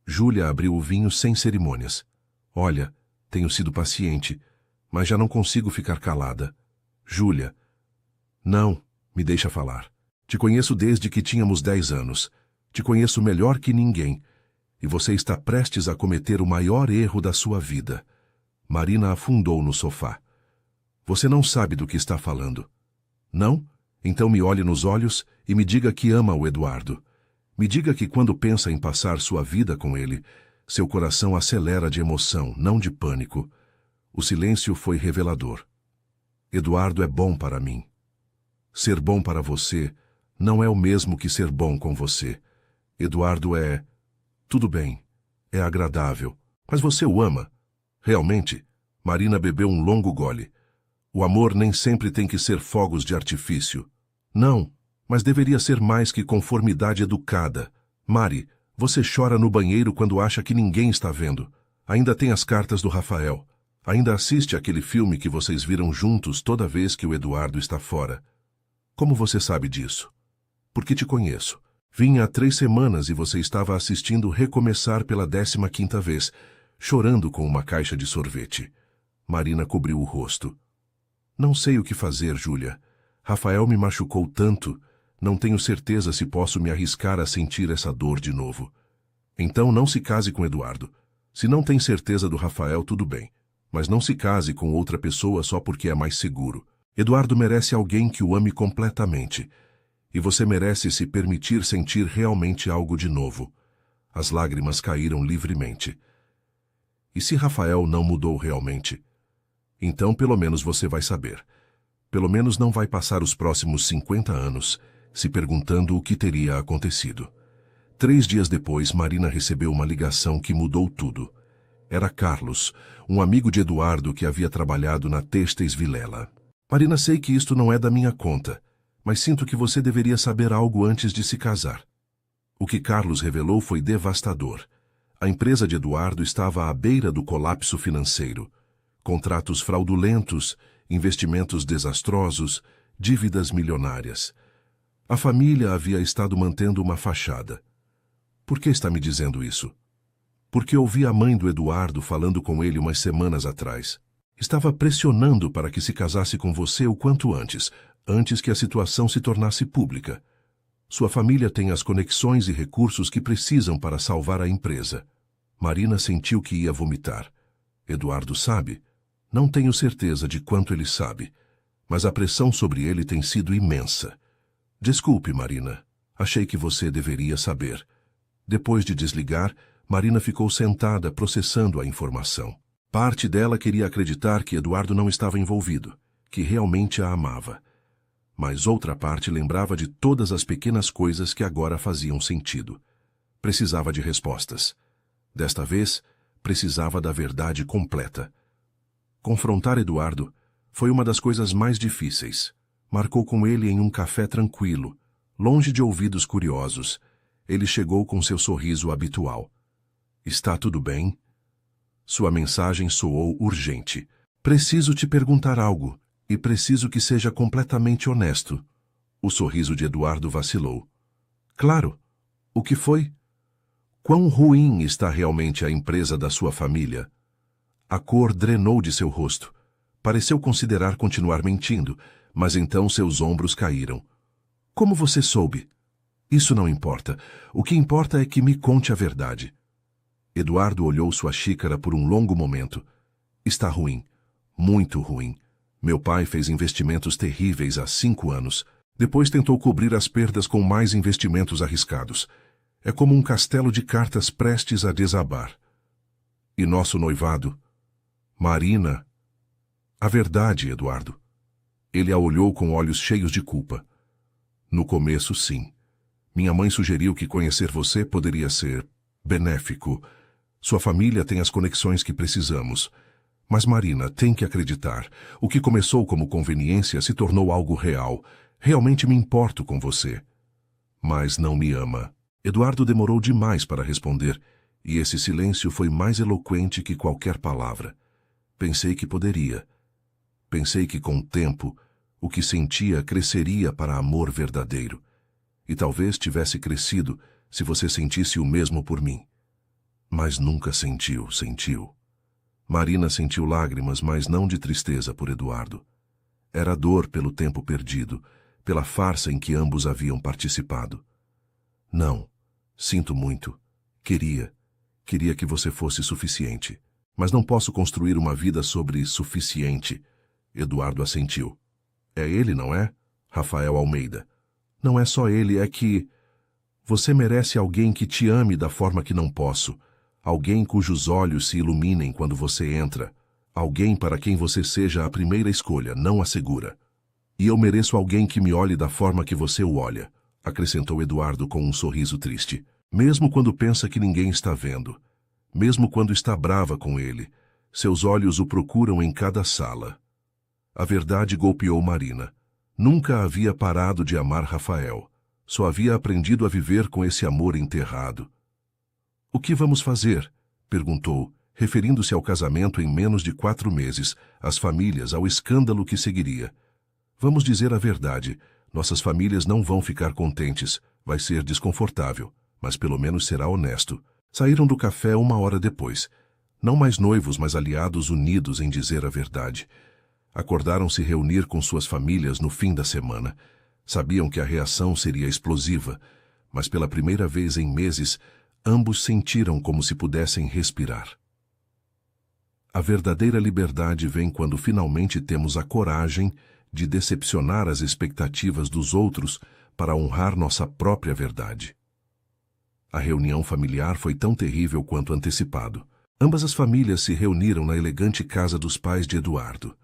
Júlia abriu o vinho sem cerimônias. Olha, tenho sido paciente, mas já não consigo ficar calada. Júlia. Não, me deixa falar. Te conheço desde que tínhamos 10 anos. Te conheço melhor que ninguém. E você está prestes a cometer o maior erro da sua vida. Marina afundou no sofá. Você não sabe do que está falando. Não? Então me olhe nos olhos e me diga que ama o Eduardo. Me diga que quando pensa em passar sua vida com ele, seu coração acelera de emoção, não de pânico. O silêncio foi revelador. Eduardo é bom para mim. Ser bom para você não é o mesmo que ser bom com você. Eduardo é... Tudo bem, é agradável, mas você o ama. Realmente? Marina bebeu um longo gole. O amor nem sempre tem que ser fogos de artifício. Não, mas deveria ser mais que conformidade educada. Mari, você chora no banheiro quando acha que ninguém está vendo. Ainda tem as cartas do Rafael. Ainda assiste aquele filme que vocês viram juntos toda vez que o Eduardo está fora. Como você sabe disso? Porque te conheço. Vim há 3 semanas e você estava assistindo Recomeçar pela 15ª vez, chorando com uma caixa de sorvete. Marina cobriu o rosto. Não sei o que fazer, Júlia. Rafael me machucou tanto. Não tenho certeza se posso me arriscar a sentir essa dor de novo. Então não se case com Eduardo. Se não tem certeza do Rafael, tudo bem. Mas não se case com outra pessoa só porque é mais seguro. Eduardo merece alguém que o ame completamente. E você merece se permitir sentir realmente algo de novo. As lágrimas caíram livremente. E se Rafael não mudou realmente? Então pelo menos você vai saber. Pelo menos não vai passar os próximos 50 anos se perguntando o que teria acontecido. 3 dias depois, Marina recebeu uma ligação que mudou tudo. Era Carlos, um amigo de Eduardo que havia trabalhado na Têxteis Vilela. Marina, sei que isto não é da minha conta, mas sinto que você deveria saber algo antes de se casar. O que Carlos revelou foi devastador. A empresa de Eduardo estava à beira do colapso financeiro. Contratos fraudulentos, investimentos desastrosos, dívidas milionárias. A família havia estado mantendo uma fachada. Por que está me dizendo isso? Porque ouvi a mãe do Eduardo falando com ele umas semanas atrás. Estava pressionando para que se casasse com você o quanto antes, antes que a situação se tornasse pública. Sua família tem as conexões e recursos que precisam para salvar a empresa. Marina sentiu que ia vomitar. Eduardo sabe? Não tenho certeza de quanto ele sabe, mas a pressão sobre ele tem sido imensa. Desculpe, Marina. Achei que você deveria saber. Depois de desligar, Marina ficou sentada processando a informação. Parte dela queria acreditar que Eduardo não estava envolvido, que realmente a amava. Mas outra parte lembrava de todas as pequenas coisas que agora faziam sentido. Precisava de respostas. Desta vez, precisava da verdade completa. Confrontar Eduardo foi uma das coisas mais difíceis. Marcou com ele em um café tranquilo, longe de ouvidos curiosos. Ele chegou com seu sorriso habitual. Está tudo bem? Sua mensagem soou urgente. Preciso te perguntar algo, e preciso que seja completamente honesto. O sorriso de Eduardo vacilou. Claro. O que foi? Quão ruim está realmente a empresa da sua família? A cor drenou de seu rosto. Pareceu considerar continuar mentindo, mas então seus ombros caíram. Como você soube? Isso não importa. O que importa é que me conte a verdade. Eduardo olhou sua xícara por um longo momento. Está ruim. Muito ruim. Meu pai fez investimentos terríveis há 5 anos. Depois tentou cobrir as perdas com mais investimentos arriscados. É como um castelo de cartas prestes a desabar. E nosso noivado? Marina. A verdade, Eduardo. Ele a olhou com olhos cheios de culpa. No começo, sim. Minha mãe sugeriu que conhecer você poderia ser benéfico. Sua família tem as conexões que precisamos. Mas Marina tem que acreditar. O que começou como conveniência se tornou algo real. Realmente me importo com você. Mas não me ama. Eduardo demorou demais para responder, e esse silêncio foi mais eloquente que qualquer palavra. Pensei que poderia. Pensei que com o tempo, o que sentia cresceria para amor verdadeiro. E talvez tivesse crescido se você sentisse o mesmo por mim. Mas nunca sentiu. Marina sentiu lágrimas, mas não de tristeza por Eduardo. Era dor pelo tempo perdido, pela farsa em que ambos haviam participado. Não, sinto muito. Queria que você fosse suficiente. Mas não posso construir uma vida sobre suficiente. Eduardo assentiu. É ele, não é? Rafael Almeida. Não é só ele, é que... Você merece alguém que te ame da forma que não posso. Alguém cujos olhos se iluminem quando você entra. Alguém para quem você seja a primeira escolha, não a segura. E eu mereço alguém que me olhe da forma que você o olha, acrescentou Eduardo com um sorriso triste. Mesmo quando pensa que ninguém está vendo. Mesmo quando está brava com ele. Seus olhos o procuram em cada sala. A verdade golpeou Marina. Nunca havia parado de amar Rafael. Só havia aprendido a viver com esse amor enterrado. O que vamos fazer? Perguntou, referindo-se ao casamento em menos de 4 meses, às famílias, ao escândalo que seguiria. Vamos dizer a verdade. Nossas famílias não vão ficar contentes. Vai ser desconfortável, mas pelo menos será honesto. Saíram do café 1 hora depois. Não mais noivos, mas aliados unidos em dizer a verdade. Acordaram se reunir com suas famílias no fim da semana. Sabiam que a reação seria explosiva, mas pela primeira vez em meses, ambos sentiram como se pudessem respirar. A verdadeira liberdade vem quando finalmente temos a coragem de decepcionar as expectativas dos outros para honrar nossa própria verdade. A reunião familiar foi tão terrível quanto antecipado. Ambas as famílias se reuniram na elegante casa dos pais de Eduardo.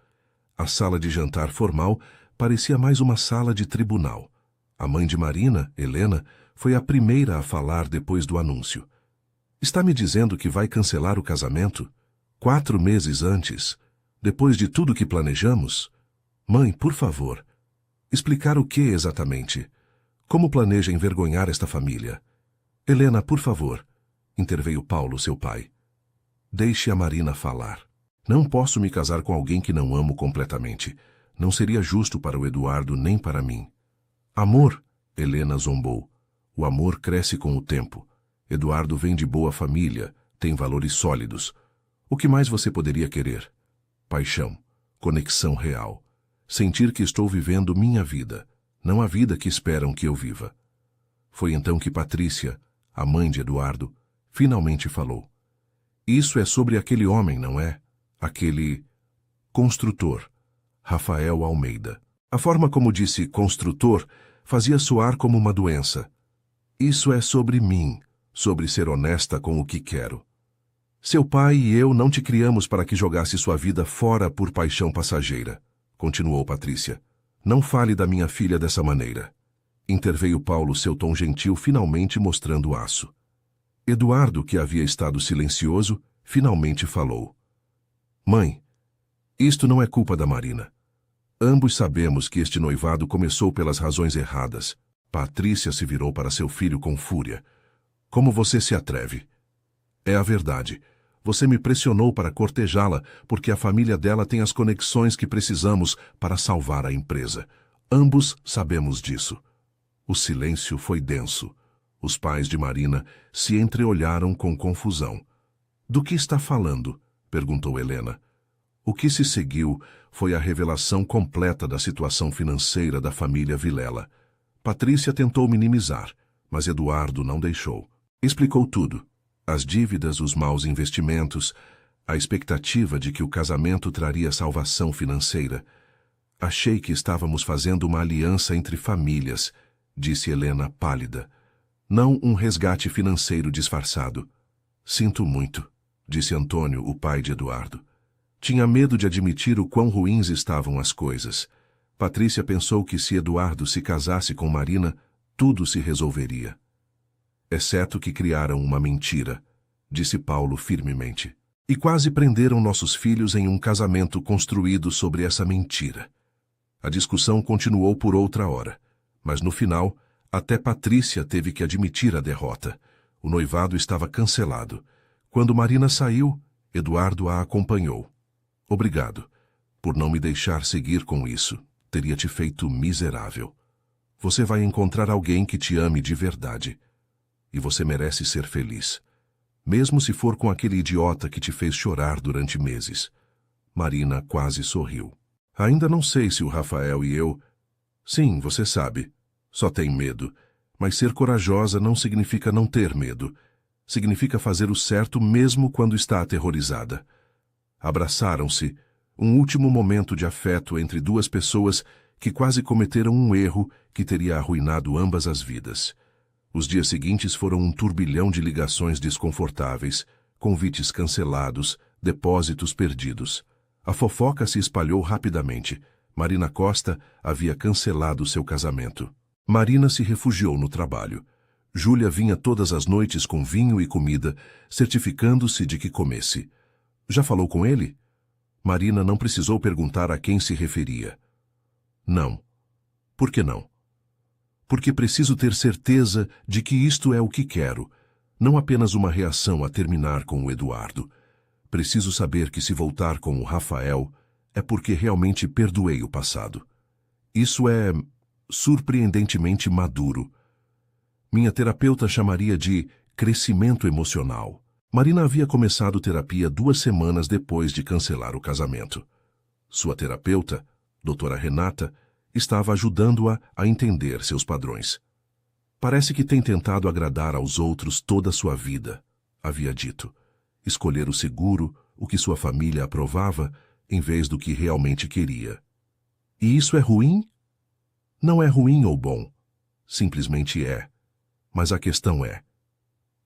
A sala de jantar formal parecia mais uma sala de tribunal. A mãe de Marina, Helena, foi a primeira a falar depois do anúncio. Está me dizendo que vai cancelar o casamento? 4 meses antes? Depois de tudo que planejamos? Mãe, por favor. Explicar o que exatamente? Como planeja envergonhar esta família? Helena, por favor. Interveio Paulo, seu pai. Deixe a Marina falar. Não posso me casar com alguém que não amo completamente. Não seria justo para o Eduardo nem para mim. Amor, Helena zombou. O amor cresce com o tempo. Eduardo vem de boa família, tem valores sólidos. O que mais você poderia querer? Paixão, conexão real. Sentir que estou vivendo minha vida, não a vida que esperam que eu viva. Foi então que Patrícia, a mãe de Eduardo, finalmente falou. Isso é sobre aquele homem, não é? Aquele construtor, Rafael Almeida. A forma como disse construtor fazia soar como uma doença. Isso é sobre mim, sobre ser honesta com o que quero. Seu pai e eu não te criamos para que jogasse sua vida fora por paixão passageira, continuou Patrícia. Não fale da minha filha dessa maneira. Interveio Paulo, seu tom gentil finalmente mostrando aço. Eduardo, que havia estado silencioso, finalmente falou. Mãe, isto não é culpa da Marina. Ambos sabemos que este noivado começou pelas razões erradas. Patrícia se virou para seu filho com fúria. Como você se atreve? É a verdade. Você me pressionou para cortejá-la porque a família dela tem as conexões que precisamos para salvar a empresa. Ambos sabemos disso. O silêncio foi denso. Os pais de Marina se entreolharam com confusão. Do que está falando? Perguntou Helena. O que se seguiu foi a revelação completa da situação financeira da família Vilela. Patrícia tentou minimizar, mas Eduardo não deixou. Explicou tudo. As dívidas, os maus investimentos, a expectativa de que o casamento traria salvação financeira. Achei que estávamos fazendo uma aliança entre famílias, disse Helena pálida. Não um resgate financeiro disfarçado. Sinto muito, disse Antônio, o pai de Eduardo. Tinha medo de admitir o quão ruins estavam as coisas. Patrícia pensou que se Eduardo se casasse com Marina, tudo se resolveria. Exceto que criaram uma mentira, disse Paulo firmemente. E quase prenderam nossos filhos em um casamento construído sobre essa mentira. A discussão continuou por outra hora, mas no final, até Patrícia teve que admitir a derrota. O noivado estava cancelado. Quando Marina saiu, Eduardo a acompanhou. Obrigado, por não me deixar seguir com isso. Teria te feito miserável. Você vai encontrar alguém que te ame de verdade. E você merece ser feliz. Mesmo se for com aquele idiota que te fez chorar durante meses. Marina quase sorriu. Ainda não sei se o Rafael e eu... Sim, você sabe. Só tem medo. Mas ser corajosa não significa não ter medo. Significa fazer o certo mesmo quando está aterrorizada. Abraçaram-se, um último momento de afeto entre duas pessoas que quase cometeram um erro que teria arruinado ambas as vidas. Os dias seguintes foram um turbilhão de ligações desconfortáveis, convites cancelados, depósitos perdidos. A fofoca se espalhou rapidamente. Marina Costa havia cancelado seu casamento. Marina se refugiou no trabalho. Júlia vinha todas as noites com vinho e comida, certificando-se de que comesse. Já falou com ele? Marina não precisou perguntar a quem se referia. Não. Por que não? Porque preciso ter certeza de que isto é o que quero, não apenas uma reação a terminar com o Eduardo. Preciso saber que se voltar com o Rafael é porque realmente perdoei o passado. Isso é surpreendentemente maduro. Minha terapeuta chamaria de crescimento emocional. Marina havia começado terapia 2 semanas depois de cancelar o casamento. Sua terapeuta, doutora Renata, estava ajudando-a a entender seus padrões. Parece que tem tentado agradar aos outros toda a sua vida, havia dito. Escolher o seguro, o que sua família aprovava, em vez do que realmente queria. E isso é ruim? Não é ruim ou bom. Simplesmente é. Mas a questão é: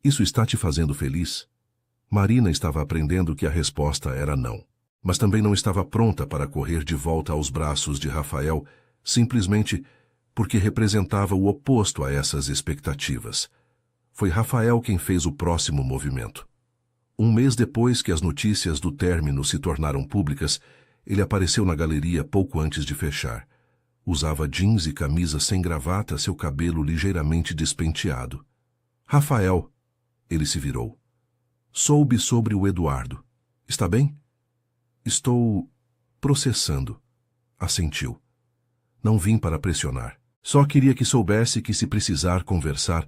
isso está te fazendo feliz? Marina estava aprendendo que a resposta era não. Mas também não estava pronta para correr de volta aos braços de Rafael, simplesmente porque representava o oposto a essas expectativas. Foi Rafael quem fez o próximo movimento. 1 mês depois que as notícias do término se tornaram públicas, ele apareceu na galeria pouco antes de fechar. Usava jeans e camisa sem gravata, seu cabelo ligeiramente despenteado. Rafael, ele se virou. Soube sobre o Eduardo. Está bem? Estou processando. Assentiu. Não vim para pressionar. Só queria que soubesse que se precisar conversar,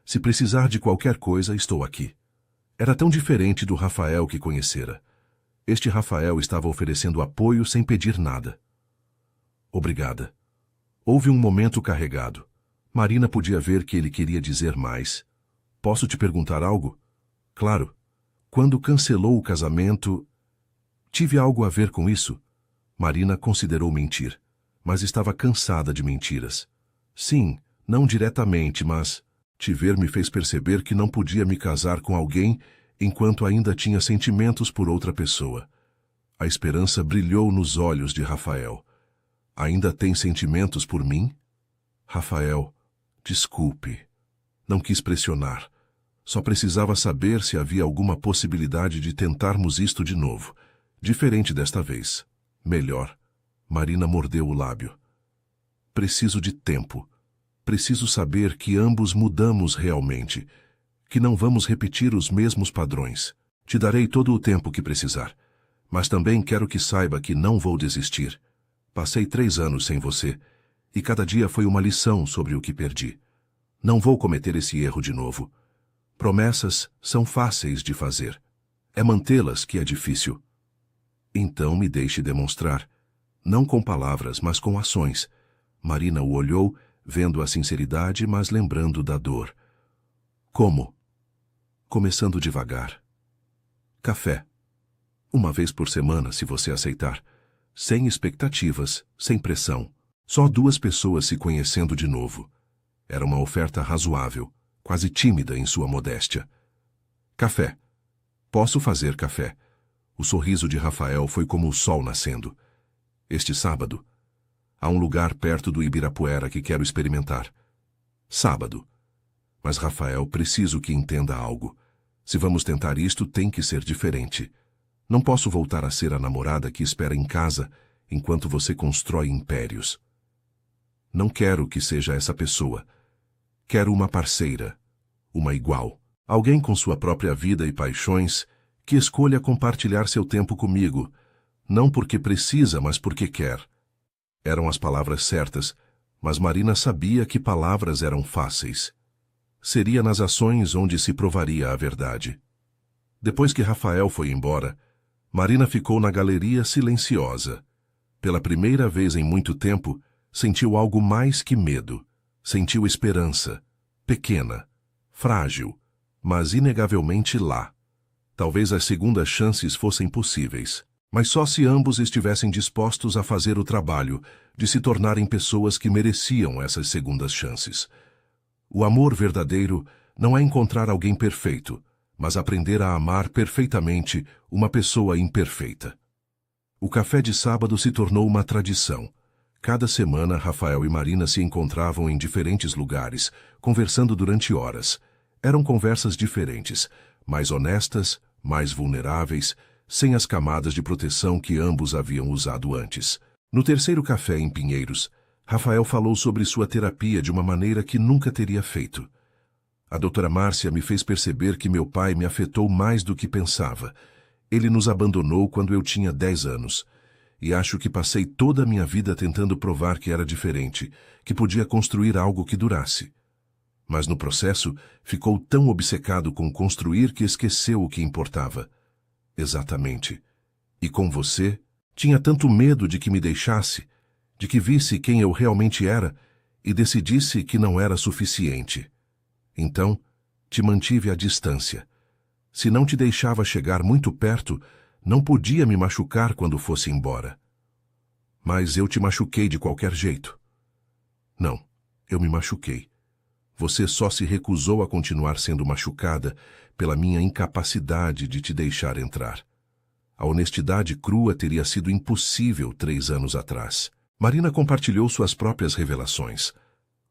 se precisar de qualquer coisa, estou aqui. Era tão diferente do Rafael que conhecera. Este Rafael estava oferecendo apoio sem pedir nada. Obrigada. Houve um momento carregado. Marina podia ver que ele queria dizer mais. Posso te perguntar algo? Claro. Quando cancelou o casamento... Tive algo a ver com isso? Marina considerou mentir, mas estava cansada de mentiras. Sim, não diretamente, mas... Te ver me fez perceber que não podia me casar com alguém enquanto ainda tinha sentimentos por outra pessoa. A esperança brilhou nos olhos de Rafael. Ainda tem sentimentos por mim? Rafael, desculpe. Não quis pressionar. Só precisava saber se havia alguma possibilidade de tentarmos isto de novo. Diferente desta vez. Melhor. Marina mordeu o lábio. Preciso de tempo. Preciso saber que ambos mudamos realmente. Que não vamos repetir os mesmos padrões. Te darei todo o tempo que precisar. Mas também quero que saiba que não vou desistir. Passei 3 anos sem você, e cada dia foi uma lição sobre o que perdi. Não vou cometer esse erro de novo. Promessas são fáceis de fazer. É mantê-las que é difícil. Então me deixe demonstrar. Não com palavras, mas com ações. Marina o olhou, vendo a sinceridade, mas lembrando da dor. Como? Começando devagar. Café. 1 vez por semana, se você aceitar. Sem expectativas, sem pressão. Só 2 pessoas se conhecendo de novo. Era uma oferta razoável, quase tímida em sua modéstia. Café. Posso fazer café. O sorriso de Rafael foi como o sol nascendo. Este sábado. Há um lugar perto do Ibirapuera que quero experimentar. Sábado. Mas Rafael, preciso que entenda algo. Se vamos tentar isto, tem que ser diferente. Não posso voltar a ser a namorada que espera em casa enquanto você constrói impérios. Não quero que seja essa pessoa. Quero uma parceira, uma igual. Alguém com sua própria vida e paixões que escolha compartilhar seu tempo comigo, não porque precisa, mas porque quer. Eram as palavras certas, mas Marina sabia que palavras eram fáceis. Seria nas ações onde se provaria a verdade. Depois que Rafael foi embora, Marina ficou na galeria silenciosa. Pela primeira vez em muito tempo, sentiu algo mais que medo. Sentiu esperança. Pequena, frágil, mas inegavelmente lá. Talvez as segundas chances fossem possíveis, mas só se ambos estivessem dispostos a fazer o trabalho de se tornarem pessoas que mereciam essas segundas chances. O amor verdadeiro não é encontrar alguém perfeito, mas aprender a amar perfeitamente uma pessoa imperfeita. O café de sábado se tornou uma tradição. Cada semana, Rafael e Marina se encontravam em diferentes lugares, conversando durante horas. Eram conversas diferentes, mais honestas, mais vulneráveis, sem as camadas de proteção que ambos haviam usado antes. No terceiro café em Pinheiros, Rafael falou sobre sua terapia de uma maneira que nunca teria feito. A doutora Márcia me fez perceber que meu pai me afetou mais do que pensava. Ele nos abandonou quando eu tinha 10 anos. E acho que passei toda a minha vida tentando provar que era diferente, que podia construir algo que durasse. Mas no processo, ficou tão obcecado com construir que esqueceu o que importava. Exatamente. E com você, tinha tanto medo de que me deixasse, de que visse quem eu realmente era e decidisse que não era suficiente. Então, te mantive à distância. Se não te deixava chegar muito perto, não podia me machucar quando fosse embora. Mas eu te machuquei de qualquer jeito. Não, eu me machuquei. Você só se recusou a continuar sendo machucada pela minha incapacidade de te deixar entrar. A honestidade crua teria sido impossível 3 anos atrás. Marina compartilhou suas próprias revelações.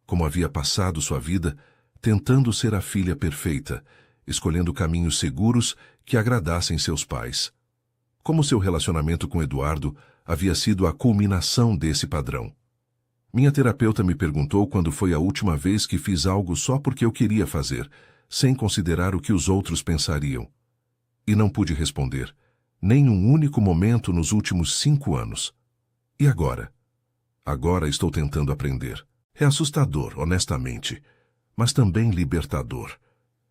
Como havia passado sua vida tentando ser a filha perfeita, escolhendo caminhos seguros que agradassem seus pais. Como seu relacionamento com Eduardo havia sido a culminação desse padrão. Minha terapeuta me perguntou quando foi a última vez que fiz algo só porque eu queria fazer, sem considerar o que os outros pensariam. E não pude responder, nem um único momento nos últimos 5 anos. E agora? Agora estou tentando aprender. É assustador, honestamente, mas também libertador.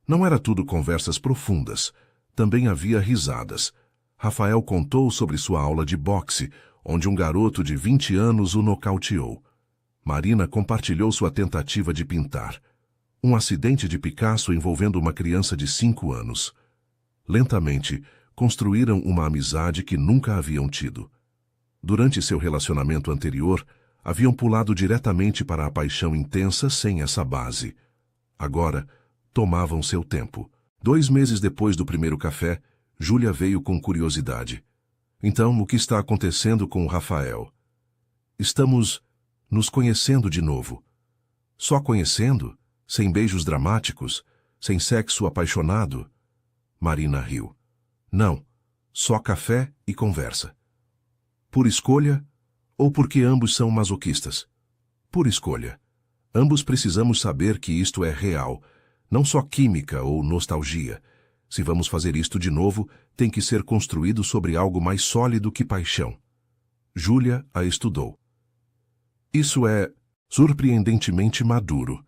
Não era tudo conversas profundas, também havia risadas. Rafael contou sobre sua aula de boxe, onde um garoto de 20 anos o nocauteou. Marina compartilhou sua tentativa de pintar. Um acidente de Picasso envolvendo uma criança de 5 anos. Lentamente, construíram uma amizade que nunca haviam tido. Durante seu relacionamento anterior, haviam pulado diretamente para a paixão intensa sem essa base. Agora, tomavam seu tempo. 2 meses depois do primeiro café, Júlia veio com curiosidade. Então, o que está acontecendo com o Rafael? Estamos nos conhecendo de novo. Só conhecendo? Sem beijos dramáticos? Sem sexo apaixonado? Marina riu. Não, só café e conversa. Por escolha ou porque ambos são masoquistas? Por escolha. Ambos precisamos saber que isto é real, não só química ou nostalgia. Se vamos fazer isto de novo, tem que ser construído sobre algo mais sólido que paixão. Júlia a estudou. Isso é surpreendentemente maduro.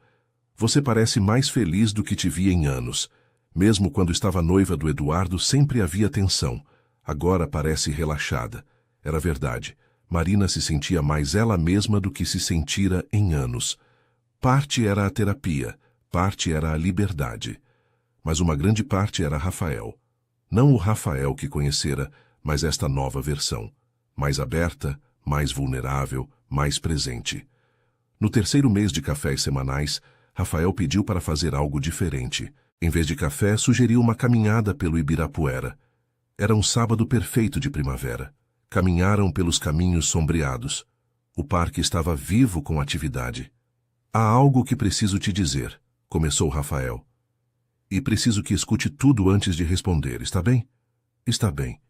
Você parece mais feliz do que te vi em anos. Mesmo quando estava noiva do Eduardo, sempre havia tensão. Agora parece relaxada. Era verdade. Marina se sentia mais ela mesma do que se sentira em anos. Parte era a terapia, parte era a liberdade. Mas uma grande parte era Rafael. Não o Rafael que conhecera, mas esta nova versão. Mais aberta, mais vulnerável, mais presente. No terceiro mês de cafés semanais, Rafael pediu para fazer algo diferente. Em vez de café, sugeriu uma caminhada pelo Ibirapuera. Era um sábado perfeito de primavera. Caminharam pelos caminhos sombreados. O parque estava vivo com atividade. Há algo que preciso te dizer, começou Rafael. E preciso que escute tudo antes de responder, está bem? Está bem.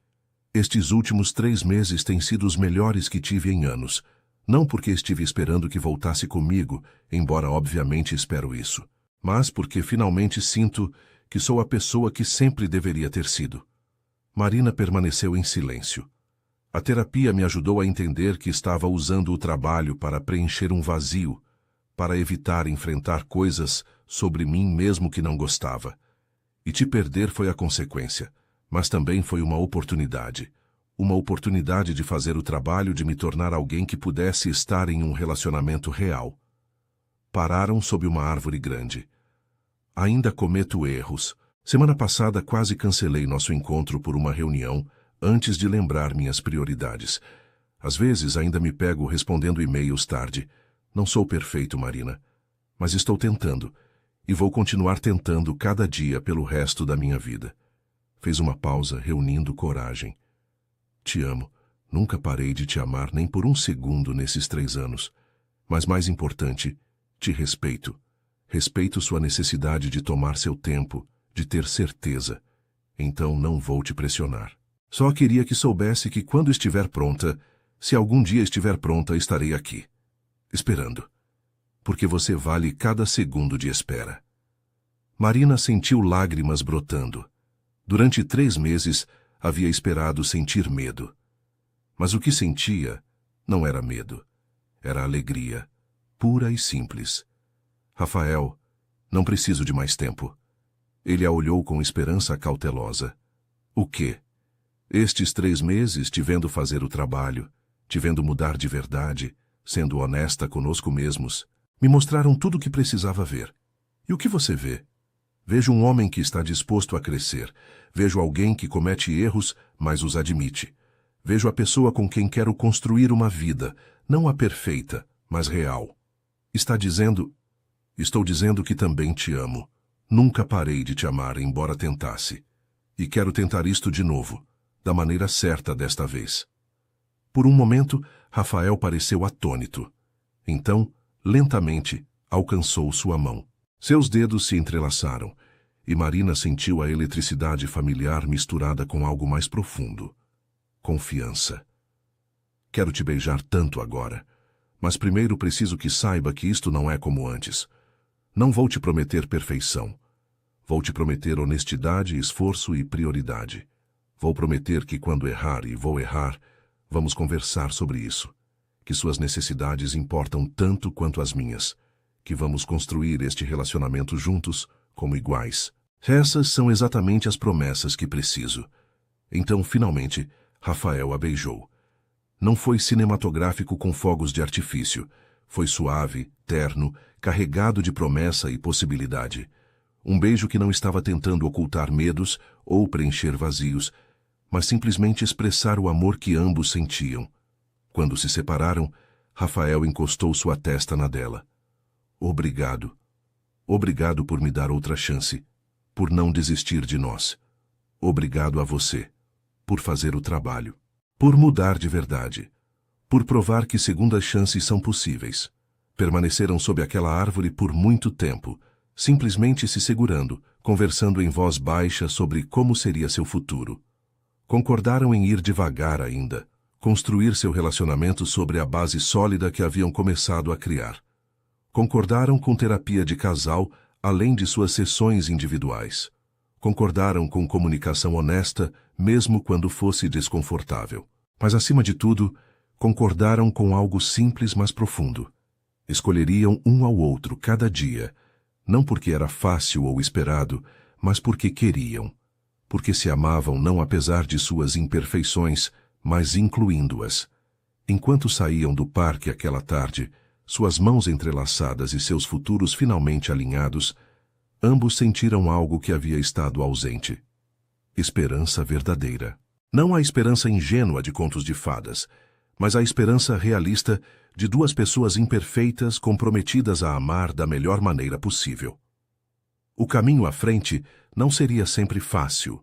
Estes últimos 3 meses têm sido os melhores que tive em anos. Não porque estive esperando que voltasse comigo, embora obviamente espero isso, mas porque finalmente sinto que sou a pessoa que sempre deveria ter sido. Marina permaneceu em silêncio. A terapia me ajudou a entender que estava usando o trabalho para preencher um vazio, para evitar enfrentar coisas sobre mim mesmo que não gostava. E te perder foi a consequência, mas também foi uma oportunidade. Uma oportunidade de fazer o trabalho de me tornar alguém que pudesse estar em um relacionamento real. Pararam sob uma árvore grande. Ainda cometo erros. Semana passada quase cancelei nosso encontro por uma reunião antes de lembrar minhas prioridades. Às vezes ainda me pego respondendo e-mails tarde. Não sou perfeito, Marina, mas estou tentando. E vou continuar tentando cada dia pelo resto da minha vida. Fez uma pausa, reunindo coragem. Te amo. Nunca parei de te amar nem por um segundo nesses 3 anos. Mas mais importante, te respeito. Respeito sua necessidade de tomar seu tempo, de ter certeza. Então não vou te pressionar. Só queria que soubesse que quando estiver pronta, se algum dia estiver pronta, estarei aqui. Esperando. Porque você vale cada segundo de espera. Marina sentiu lágrimas brotando. Durante 3 meses, havia esperado sentir medo. Mas o que sentia não era medo. Era alegria, pura e simples. Rafael, não preciso de mais tempo. Ele a olhou com esperança cautelosa. O quê? Estes 3 meses te vendo fazer o trabalho, te vendo mudar de verdade, sendo honesta conosco mesmos, me mostraram tudo o que precisava ver. E o que você vê? Vejo um homem que está disposto a crescer. Vejo alguém que comete erros, mas os admite. Vejo a pessoa com quem quero construir uma vida, não a perfeita, mas real. Estou dizendo que também te amo. Nunca parei de te amar, embora tentasse. E quero tentar isto de novo, da maneira certa desta vez. Por um momento, Rafael pareceu atônito. Então, lentamente, alcançou sua mão. Seus dedos se entrelaçaram, e Marina sentiu a eletricidade familiar misturada com algo mais profundo. Confiança. Quero te beijar tanto agora, mas primeiro preciso que saiba que isto não é como antes. Não vou te prometer perfeição. Vou te prometer honestidade, esforço e prioridade. Vou prometer que quando errar, e vou errar, vamos conversar sobre isso. Que suas necessidades importam tanto quanto as minhas. Que vamos construir este relacionamento juntos, como iguais. Essas são exatamente as promessas que preciso. Então, finalmente, Rafael a beijou. Não foi cinematográfico com fogos de artifício. Foi suave, terno, carregado de promessa e possibilidade. Um beijo que não estava tentando ocultar medos ou preencher vazios, mas simplesmente expressar o amor que ambos sentiam. Quando se separaram, Rafael encostou sua testa na dela. Obrigado. Obrigado por me dar outra chance. por não desistir de nós. Obrigado a você, por fazer o trabalho, por mudar de verdade, por provar que segundas chances são possíveis. Permaneceram sob aquela árvore por muito tempo, simplesmente se segurando, conversando em voz baixa sobre como seria seu futuro. Concordaram em ir devagar ainda, construir seu relacionamento sobre a base sólida que haviam começado a criar. Concordaram com terapia de casal, além de suas sessões individuais. Concordaram com comunicação honesta, mesmo quando fosse desconfortável. Mas, acima de tudo, concordaram com algo simples, mas profundo. Escolheriam um ao outro cada dia, não porque era fácil ou esperado, mas porque queriam. Porque se amavam não apesar de suas imperfeições, mas incluindo-as. Enquanto saíam do parque aquela tarde, suas mãos entrelaçadas e seus futuros finalmente alinhados, ambos sentiram algo que havia estado ausente. Esperança verdadeira. Não a esperança ingênua de contos de fadas, mas a esperança realista de duas pessoas imperfeitas comprometidas a amar da melhor maneira possível. O caminho à frente não seria sempre fácil.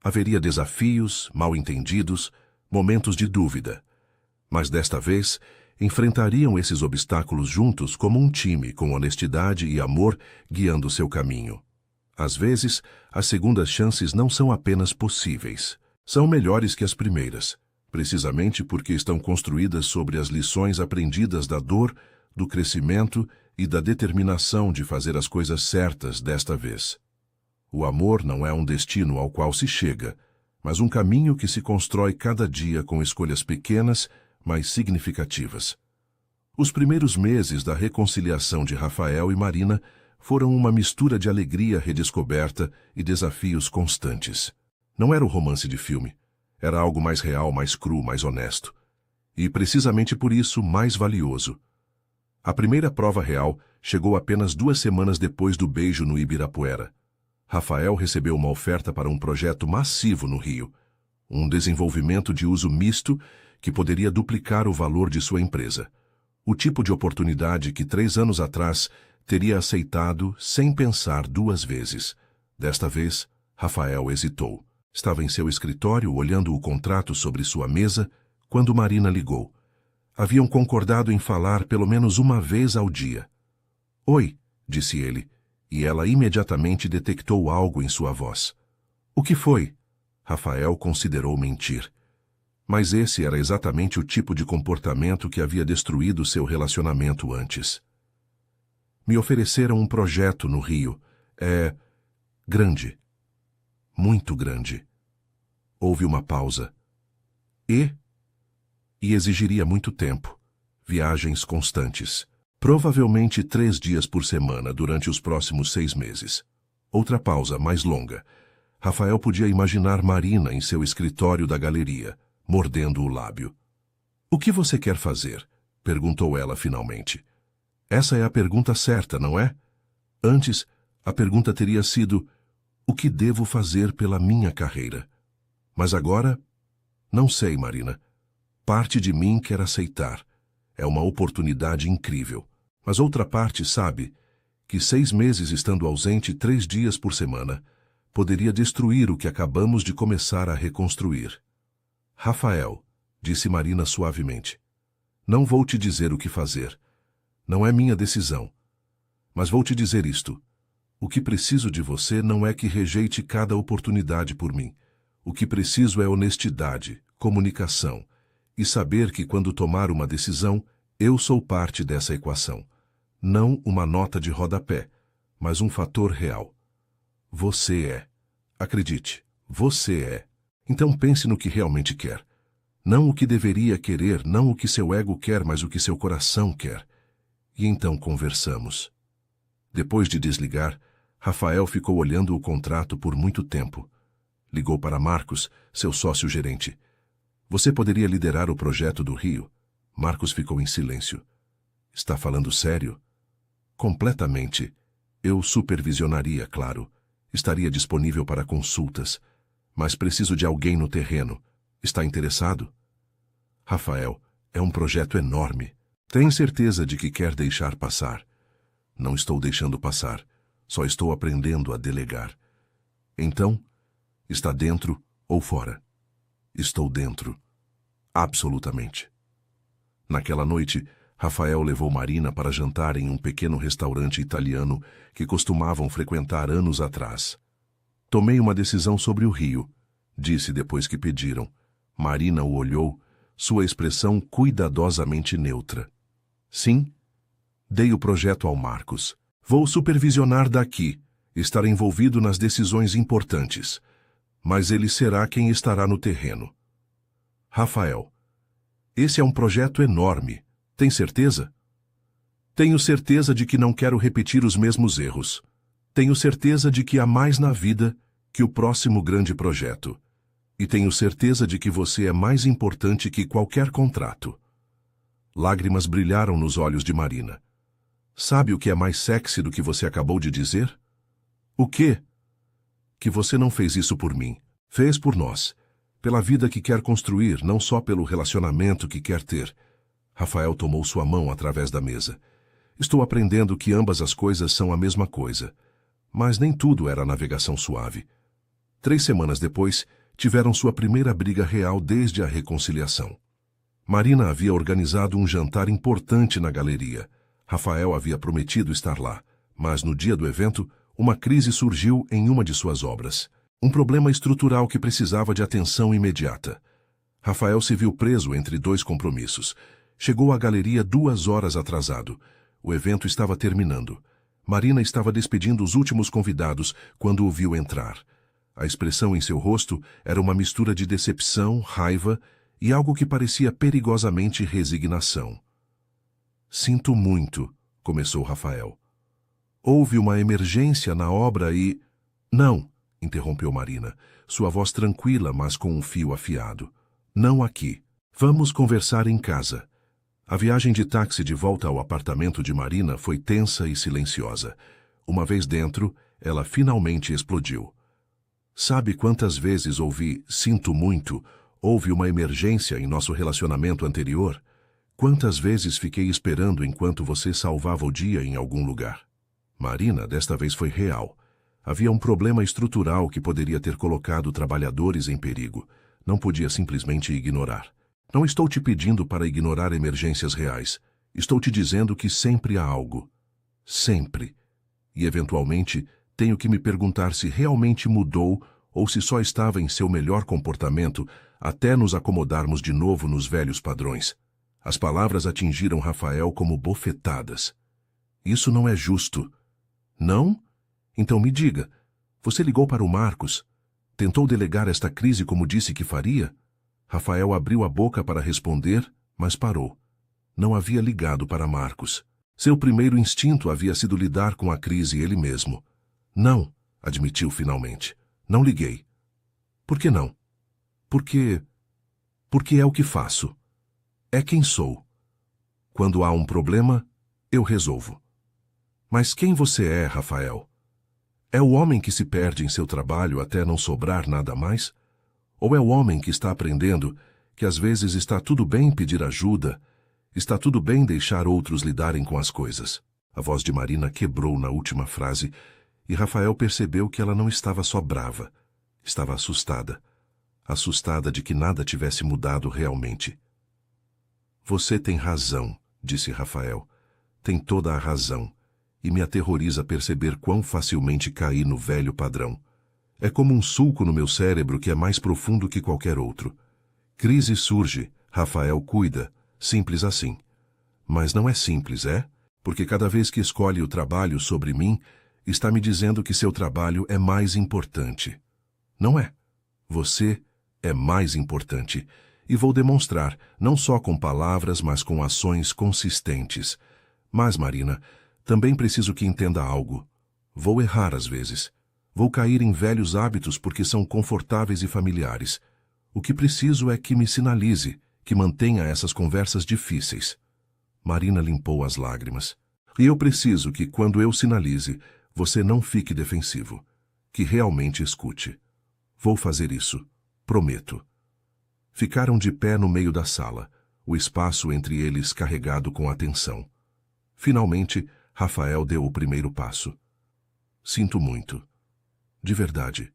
Haveria desafios, mal-entendidos, momentos de dúvida. Mas desta vez, enfrentariam esses obstáculos juntos como um time, com honestidade e amor guiando seu caminho. Às vezes, as segundas chances não são apenas possíveis. São melhores que as primeiras, precisamente porque estão construídas sobre as lições aprendidas da dor, do crescimento e da determinação de fazer as coisas certas desta vez. O amor não é um destino ao qual se chega, mas um caminho que se constrói cada dia com escolhas pequenas, mas significativas. Os primeiros meses da reconciliação de Rafael e Marina foram uma mistura de alegria redescoberta e desafios constantes. Não era o romance de filme. Era algo mais real, mais cru, mais honesto. E, precisamente por isso, mais valioso. A primeira prova real chegou apenas 2 semanas depois do beijo no Ibirapuera. Rafael recebeu uma oferta para um projeto massivo no Rio. Um desenvolvimento de uso misto que poderia duplicar o valor de sua empresa. O tipo de oportunidade que 3 anos atrás teria aceitado sem pensar 2 vezes. Desta vez, Rafael hesitou. Estava em seu escritório, olhando o contrato sobre sua mesa, quando Marina ligou. Haviam concordado em falar pelo menos uma vez ao dia. "Oi", disse ele, e ela imediatamente detectou algo em sua voz. "O que foi?" Rafael considerou mentir. Mas esse era exatamente o tipo de comportamento que havia destruído seu relacionamento antes. "Me ofereceram um projeto no Rio. É grande. Muito grande." Houve uma pausa. E exigiria muito tempo. Viagens constantes. Provavelmente 3 dias por semana durante os próximos 6 meses. Outra pausa mais longa. Rafael podia imaginar Marina em seu escritório da galeria, mordendo o lábio. "O que você quer fazer?" perguntou ela finalmente. Essa é a pergunta certa, não é? Antes, a pergunta teria sido: "O que devo fazer pela minha carreira?" Mas agora, não sei, Marina. Parte de mim quer aceitar. É uma oportunidade incrível. Mas outra parte sabe que 6 meses estando ausente 3 dias por semana poderia destruir o que acabamos de começar a reconstruir. "Rafael", disse Marina suavemente, "não vou te dizer o que fazer. Não é minha decisão. Mas vou te dizer isto. O que preciso de você não é que rejeite cada oportunidade por mim. O que preciso é honestidade, comunicação e saber que quando tomar uma decisão, eu sou parte dessa equação. Não uma nota de rodapé, mas um fator real. Você é. Acredite, você é. Então pense no que realmente quer. Não o que deveria querer, não o que seu ego quer, mas o que seu coração quer. E então conversamos." Depois de desligar, Rafael ficou olhando o contrato por muito tempo. Ligou para Marcos, seu sócio-gerente. "Você poderia liderar o projeto do Rio?" Marcos ficou em silêncio. "Está falando sério?" "Completamente. Eu supervisionaria, claro. Estaria disponível para consultas. Mas preciso de alguém no terreno. Está interessado?" "Rafael, é um projeto enorme. Tem certeza de que quer deixar passar?" "Não estou deixando passar. Só estou aprendendo a delegar. Então, está dentro ou fora? Estou dentro. Absolutamente. Naquela noite, Rafael levou Marina para jantar em um pequeno restaurante italiano que costumavam frequentar anos atrás. Tomei uma decisão sobre o Rio, disse depois que pediram. Marina o olhou, sua expressão cuidadosamente neutra. Sim, dei o projeto ao Marcos. Vou supervisionar daqui, estar envolvido nas decisões importantes. Mas ele será quem estará no terreno. Rafael, esse é um projeto enorme. Tem certeza? Tenho certeza de que não quero repetir os mesmos erros. Tenho certeza de que há mais na vida que o próximo grande projeto. E tenho certeza de que você é mais importante que qualquer contrato. Lágrimas brilharam nos olhos de Marina. Sabe o que é mais sexy do que você acabou de dizer? O quê? Que você não fez isso por mim. Fez por nós. Pela vida que quer construir, não só pelo relacionamento que quer ter. Rafael tomou sua mão através da mesa. Estou aprendendo que ambas as coisas são a mesma coisa. Mas nem tudo era navegação suave. 3 semanas depois, tiveram sua primeira briga real desde a reconciliação. Marina havia organizado um jantar importante na galeria. Rafael havia prometido estar lá, mas no dia do evento, uma crise surgiu em uma de suas obras. Um problema estrutural que precisava de atenção imediata. Rafael se viu preso entre 2 compromissos. Chegou à galeria 2 horas atrasado. O evento estava terminando. Marina estava despedindo os últimos convidados quando o viu entrar. A expressão em seu rosto era uma mistura de decepção, raiva e algo que parecia perigosamente resignação. Sinto muito, começou Rafael. Houve uma emergência na obra e... Não, interrompeu Marina, sua voz tranquila, mas com um fio afiado. Não aqui. Vamos conversar em casa. A viagem de táxi de volta ao apartamento de Marina foi tensa e silenciosa. Uma vez dentro, ela finalmente explodiu. Sabe quantas vezes ouvi "sinto muito", houve uma emergência em nosso relacionamento anterior? Quantas vezes fiquei esperando enquanto você salvava o dia em algum lugar? Marina, desta vez foi real. Havia um problema estrutural que poderia ter colocado trabalhadores em perigo. Não podia simplesmente ignorar. Não estou te pedindo para ignorar emergências reais. Estou te dizendo que sempre há algo. Sempre. E, eventualmente, tenho que me perguntar se realmente mudou ou se só estava em seu melhor comportamento até nos acomodarmos de novo nos velhos padrões. As palavras atingiram Rafael como bofetadas. Isso não é justo. Não? Então me diga, você ligou para o Marcos? Tentou delegar esta crise como disse que faria? Rafael abriu a boca para responder, mas parou. Não havia ligado para Marcos. Seu primeiro instinto havia sido lidar com a crise ele mesmo. Não, admitiu finalmente. Não liguei. Por que não? Porque é o que faço. É quem sou. Quando há um problema, eu resolvo. Mas quem você é, Rafael? É o homem que se perde em seu trabalho até não sobrar nada mais? Ou é o homem que está aprendendo que às vezes está tudo bem pedir ajuda, está tudo bem deixar outros lidarem com as coisas? A voz de Marina quebrou na última frase e Rafael percebeu que ela não estava só brava, estava assustada. Assustada de que nada tivesse mudado realmente. Você tem razão, disse Rafael. Tem toda a razão. E me aterroriza perceber quão facilmente caí no velho padrão. É como um sulco no meu cérebro que é mais profundo que qualquer outro. Crise surge, Rafael cuida, simples assim. Mas não é simples, é? Porque cada vez que escolhe o trabalho sobre mim, está me dizendo que seu trabalho é mais importante. Não é? Você é mais importante. E vou demonstrar, não só com palavras, mas com ações consistentes. Mas, Marina, também preciso que entenda algo. Vou errar às vezes. Vou cair em velhos hábitos porque são confortáveis e familiares. O que preciso é que me sinalize, que mantenha essas conversas difíceis. Marina limpou as lágrimas. E eu preciso que, quando eu sinalize, você não fique defensivo. Que realmente escute. Vou fazer isso. Prometo. Ficaram de pé no meio da sala, o espaço entre eles carregado com atenção. Finalmente, Rafael deu o primeiro passo. Sinto muito. De verdade.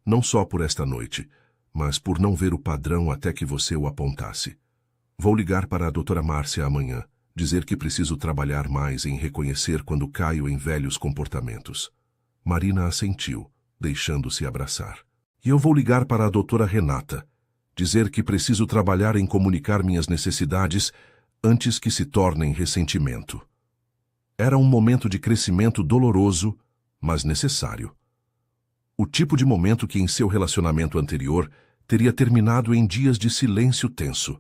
Não só por esta noite, mas por não ver o padrão até que você o apontasse. Vou ligar para a doutora Márcia amanhã, dizer que preciso trabalhar mais em reconhecer quando caio em velhos comportamentos. Marina assentiu, deixando-se abraçar. E eu vou ligar para a doutora Renata, dizer que preciso trabalhar em comunicar minhas necessidades antes que se tornem ressentimento. Era um momento de crescimento doloroso, mas necessário. O tipo de momento que em seu relacionamento anterior teria terminado em dias de silêncio tenso.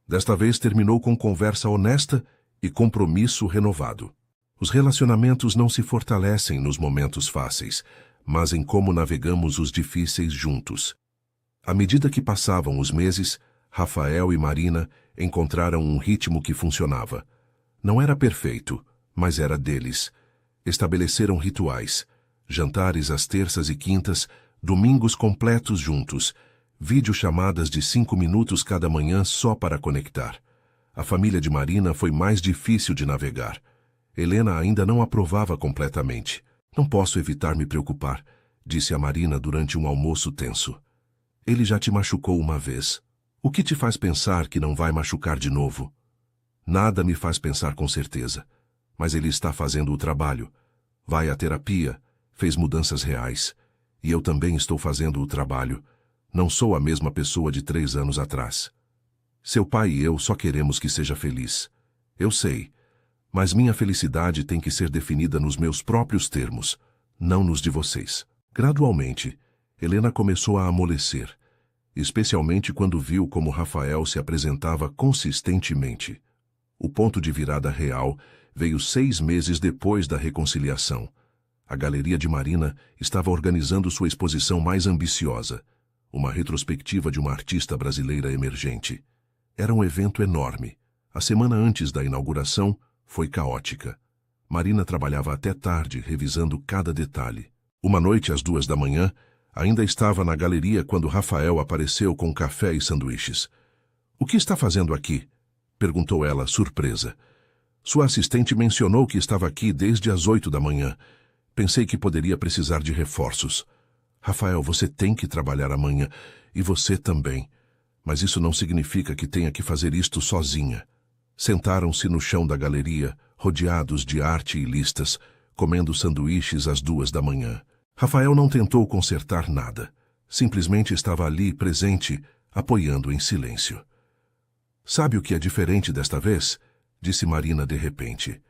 Desta vez terminou com conversa honesta e compromisso renovado. Os relacionamentos não se fortalecem nos momentos fáceis, mas em como navegamos os difíceis juntos. À medida que passavam os meses, Rafael e Marina encontraram um ritmo que funcionava. Não era perfeito, mas era deles. Estabeleceram rituais, jantares às terças e quintas, domingos completos juntos, videochamadas de 5 minutos cada manhã só para conectar. A família de Marina foi mais difícil de navegar. Helena ainda não aprovava completamente. Não posso evitar me preocupar, disse a Marina durante um almoço tenso. Ele já te machucou uma vez. O que te faz pensar que não vai machucar de novo? Nada me faz pensar com certeza. Mas ele está fazendo o trabalho. Vai à terapia, fez mudanças reais. E eu também estou fazendo o trabalho. Não sou a mesma pessoa de 3 anos atrás. Seu pai e eu só queremos que seja feliz. Eu sei, mas minha felicidade tem que ser definida nos meus próprios termos, não nos de vocês. Gradualmente, Helena começou a amolecer, especialmente quando viu como Rafael se apresentava consistentemente. O ponto de virada real veio 6 meses depois da reconciliação. A Galeria de Marina estava organizando sua exposição mais ambiciosa, uma retrospectiva de uma artista brasileira emergente. Era um evento enorme. A semana antes da inauguração foi caótica. Marina trabalhava até tarde, revisando cada detalhe. Uma noite, às 2 da manhã, ainda estava na galeria quando Rafael apareceu com café e sanduíches. "O que está fazendo aqui?" perguntou ela, surpresa. "Sua assistente mencionou que estava aqui desde as 8 da manhã. Pensei que poderia precisar de reforços." "Rafael, você tem que trabalhar amanhã, e você também. Mas isso não significa que tenha que fazer isto sozinha." Sentaram-se no chão da galeria, rodeados de arte e listas, comendo sanduíches às 2 da manhã. Rafael não tentou consertar nada. Simplesmente estava ali, presente, apoiando em silêncio. "Sabe o que é diferente desta vez?" disse Marina de repente.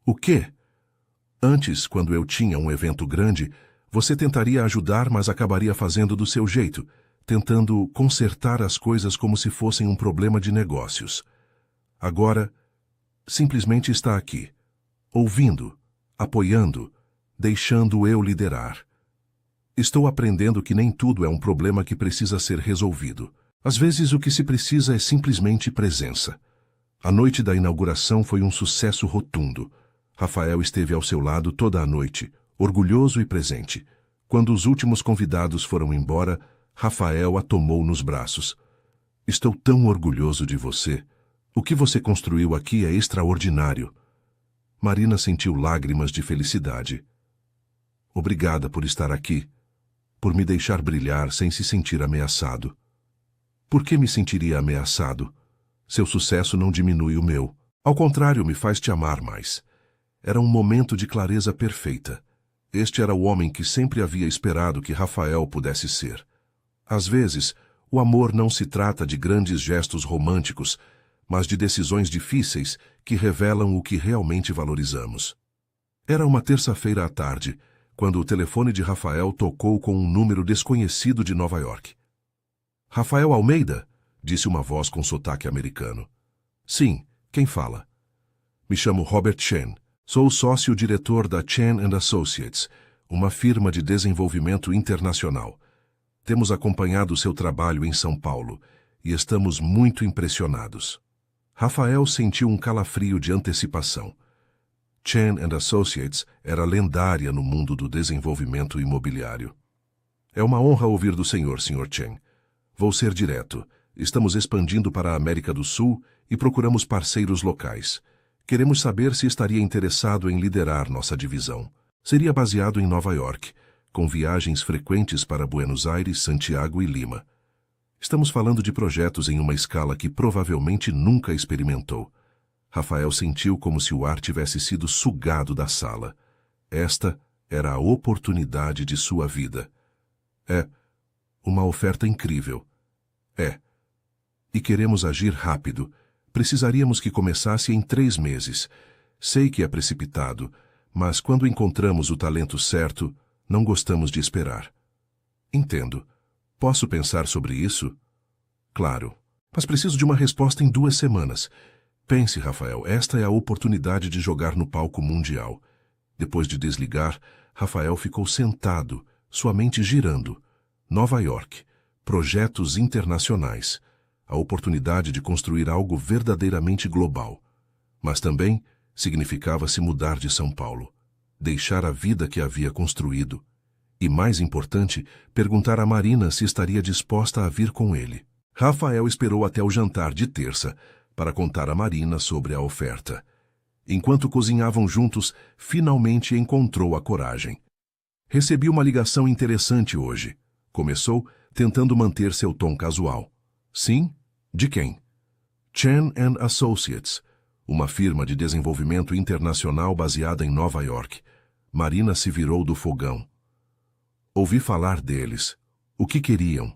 "O quê?" "Antes, quando eu tinha um evento grande, você tentaria ajudar, mas acabaria fazendo do seu jeito, tentando consertar as coisas como se fossem um problema de negócios. Agora, simplesmente está aqui, ouvindo, apoiando, deixando eu liderar. Estou aprendendo que nem tudo é um problema que precisa ser resolvido. Às vezes o que se precisa é simplesmente presença." A noite da inauguração foi um sucesso rotundo. Rafael esteve ao seu lado toda a noite, orgulhoso e presente. Quando os últimos convidados foram embora, Rafael a tomou nos braços. "Estou tão orgulhoso de você. O que você construiu aqui é extraordinário." Marina sentiu lágrimas de felicidade. "Obrigada por estar aqui, por me deixar brilhar sem se sentir ameaçado." "Por que me sentiria ameaçado? Seu sucesso não diminui o meu. Ao contrário, me faz te amar mais." Era um momento de clareza perfeita. Este era o homem que sempre havia esperado que Rafael pudesse ser. Às vezes, o amor não se trata de grandes gestos românticos, mas de decisões difíceis que revelam o que realmente valorizamos. Era uma terça-feira à tarde, quando o telefone de Rafael tocou com um número desconhecido de Nova York. "Rafael Almeida?" disse uma voz com sotaque americano. "Sim, quem fala?" "Me chamo Robert Chen. Sou sócio-diretor da Chen & Associates, uma firma de desenvolvimento internacional. Temos acompanhado seu trabalho em São Paulo e estamos muito impressionados." Rafael sentiu um calafrio de antecipação. Chen & Associates era lendária no mundo do desenvolvimento imobiliário. "É uma honra ouvir do senhor, Sr. Chen. Vou ser direto. Estamos expandindo para a América do Sul e procuramos parceiros locais. Queremos saber se estaria interessado em liderar nossa divisão. Seria baseado em Nova York, com viagens frequentes para Buenos Aires, Santiago e Lima. Estamos falando de projetos em uma escala que provavelmente nunca experimentou. Rafael sentiu como se o ar tivesse sido sugado da sala. Esta era a oportunidade de sua vida. É uma oferta incrível. É. E queremos agir rápido. Precisaríamos que começasse em 3 meses. Sei que é precipitado, mas quando encontramos o talento certo, não gostamos de esperar. Entendo. Posso pensar sobre isso? Claro. Mas preciso de uma resposta em 2 semanas. Pense, Rafael, esta é a oportunidade de jogar no palco mundial. Depois de desligar, Rafael ficou sentado, sua mente girando. Nova York. Projetos internacionais. A oportunidade de construir algo verdadeiramente global. Mas também significava se mudar de São Paulo. Deixar a vida que havia construído. E, mais importante, perguntar a Marina se estaria disposta a vir com ele. Rafael esperou até o jantar de terça para contar a Marina sobre a oferta. Enquanto cozinhavam juntos, finalmente encontrou a coragem. Recebi uma ligação interessante hoje. Começou, tentando manter seu tom casual. Sim? De quem? Chen & Associates, uma firma de desenvolvimento internacional baseada em Nova York. Marina se virou do fogão. Ouvi falar deles. O que queriam?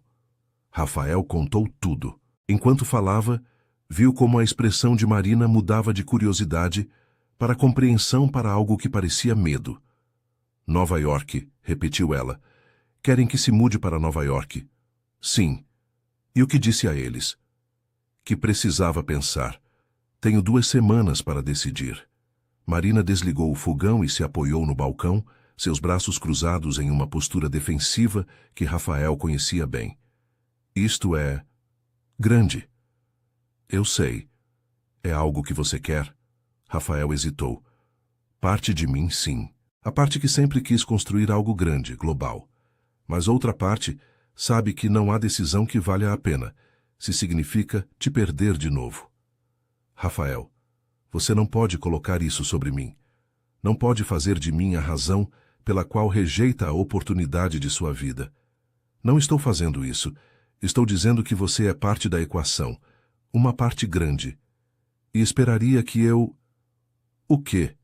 Rafael contou tudo. Enquanto falava, viu como a expressão de Marina mudava de curiosidade para compreensão para algo que parecia medo. Nova York, repetiu ela. Querem que se mude para Nova York? Sim. E o que disse a eles? Que precisava pensar. Tenho 2 semanas para decidir. Marina desligou o fogão e se apoiou no balcão, seus braços cruzados em uma postura defensiva que Rafael conhecia bem. Isto é grande. Eu sei. É algo que você quer? Rafael hesitou. Parte de mim, sim. A parte que sempre quis construir algo grande, global. Mas outra parte sabe que não há decisão que valha a pena, se significa te perder de novo. Rafael, você não pode colocar isso sobre mim. Não pode fazer de mim a razão pela qual rejeita a oportunidade de sua vida. Não estou fazendo isso. Estou dizendo que você é parte da equação, uma parte grande. E esperaria que eu... O quê?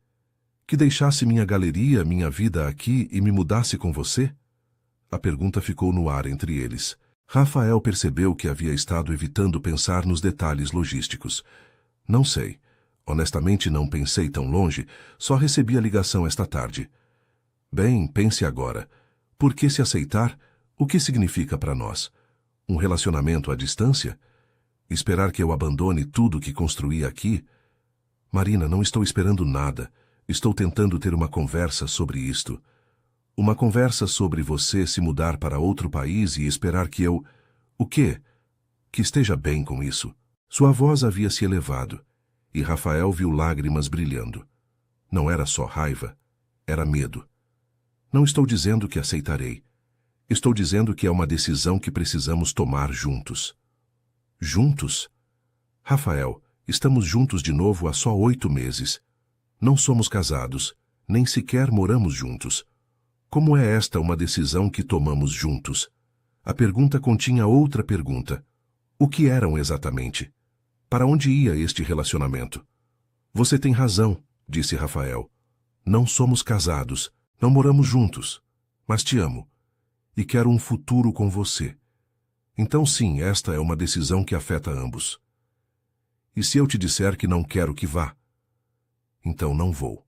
Que deixasse minha galeria, minha vida aqui e me mudasse com você? A pergunta ficou no ar entre eles. Rafael percebeu que havia estado evitando pensar nos detalhes logísticos. Não sei. Honestamente, não pensei tão longe, só recebi a ligação esta tarde. Bem, pense agora. Por que se aceitar? O que significa para nós? Um relacionamento à distância? Esperar que eu abandone tudo que construí aqui? Marina, não estou esperando nada. Estou tentando ter uma conversa sobre isto. Uma conversa sobre você se mudar para outro país e esperar que eu... O quê? Que esteja bem com isso. Sua voz havia se elevado, e Rafael viu lágrimas brilhando. Não era só raiva, era medo. Não estou dizendo que aceitarei. Estou dizendo que é uma decisão que precisamos tomar juntos. Juntos? Rafael, estamos juntos de novo há só 8 meses. Não somos casados, nem sequer moramos juntos. Como é esta uma decisão que tomamos juntos? A pergunta continha outra pergunta. O que eram exatamente? Para onde ia este relacionamento? Você tem razão, disse Rafael. Não somos casados, não moramos juntos, mas te amo. E quero um futuro com você. Então sim, esta é uma decisão que afeta ambos. E se eu te disser que não quero que vá? Então não vou.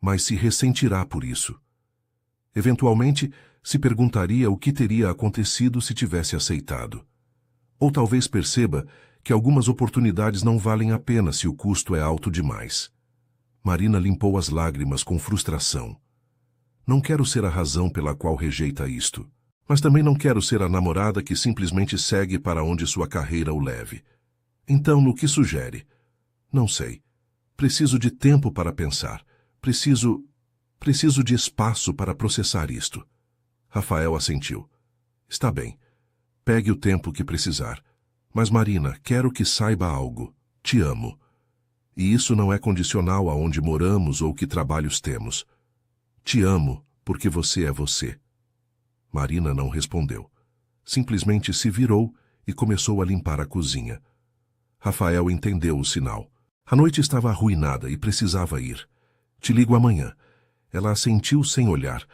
Mas se ressentirá por isso. Eventualmente, se perguntaria o que teria acontecido se tivesse aceitado. Ou talvez perceba que algumas oportunidades não valem a pena se o custo é alto demais. Marina limpou as lágrimas com frustração. Não quero ser a razão pela qual rejeita isto, mas também não quero ser a namorada que simplesmente segue para onde sua carreira o leve. Então, no que sugere? Não sei. Preciso de tempo para pensar. Preciso de espaço para processar isto. Rafael assentiu. Está bem. Pegue o tempo que precisar. Mas, Marina, quero que saiba algo. Te amo. E isso não é condicional a onde moramos ou que trabalhos temos. Te amo, porque você é você. Marina não respondeu. Simplesmente se virou e começou a limpar a cozinha. Rafael entendeu o sinal. A noite estava arruinada e precisava ir. Te ligo amanhã. Ela assentiu sem olhar.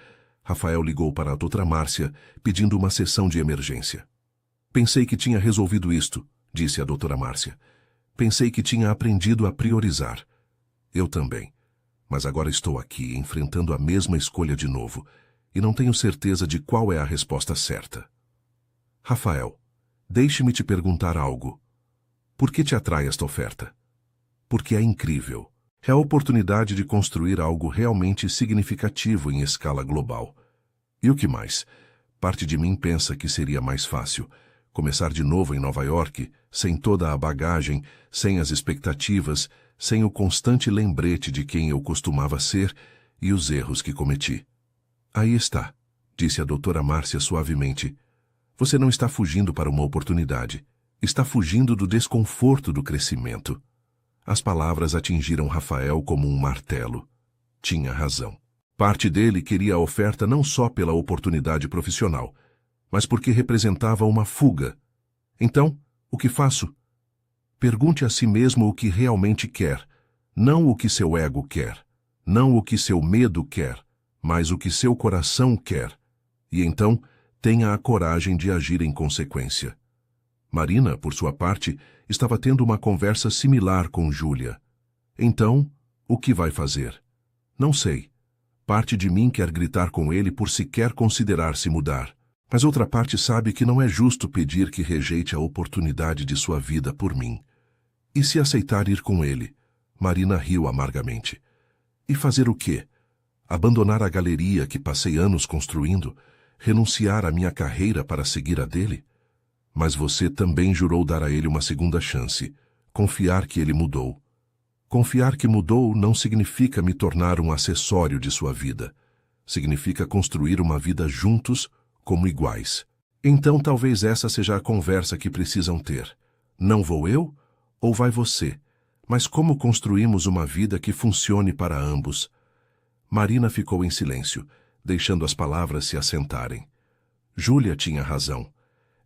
Rafael ligou para a doutora Márcia, pedindo uma sessão de emergência. Pensei que tinha resolvido isto, disse a doutora Márcia. Pensei que tinha aprendido a priorizar. Eu também. Mas agora estou aqui, enfrentando a mesma escolha de novo, e não tenho certeza de qual é a resposta certa. Rafael, deixe-me te perguntar algo. Por que te atrai esta oferta? Porque é incrível. É a oportunidade de construir algo realmente significativo em escala global. E o que mais? Parte de mim pensa que seria mais fácil começar de novo em Nova York, sem toda a bagagem, sem as expectativas, sem o constante lembrete de quem eu costumava ser e os erros que cometi. Aí está, disse a doutora Márcia suavemente. Você não está fugindo para uma oportunidade. Está fugindo do desconforto do crescimento. As palavras atingiram Rafael como um martelo. Tinha razão. Parte dele queria a oferta não só pela oportunidade profissional, mas porque representava uma fuga. Então, o que faço? Pergunte a si mesmo o que realmente quer, não o que seu ego quer, não o que seu medo quer, mas o que seu coração quer. E então, tenha a coragem de agir em consequência. Marina, por sua parte, estava tendo uma conversa similar com Júlia. Então, o que vai fazer? Não sei. Parte de mim quer gritar com ele por sequer considerar se mudar. Mas outra parte sabe que não é justo pedir que rejeite a oportunidade de sua vida por mim. E se aceitar ir com ele? Marina riu amargamente. E fazer o quê? Abandonar a galeria que passei anos construindo? Renunciar à minha carreira para seguir a dele? Mas você também jurou dar a ele uma segunda chance. Confiar que ele mudou. Confiar que mudou não significa me tornar um acessório de sua vida. Significa construir uma vida juntos, como iguais. Então talvez essa seja a conversa que precisam ter. Não vou eu, ou vai você? Mas como construímos uma vida que funcione para ambos? Marina ficou em silêncio, deixando as palavras se assentarem. Júlia tinha razão.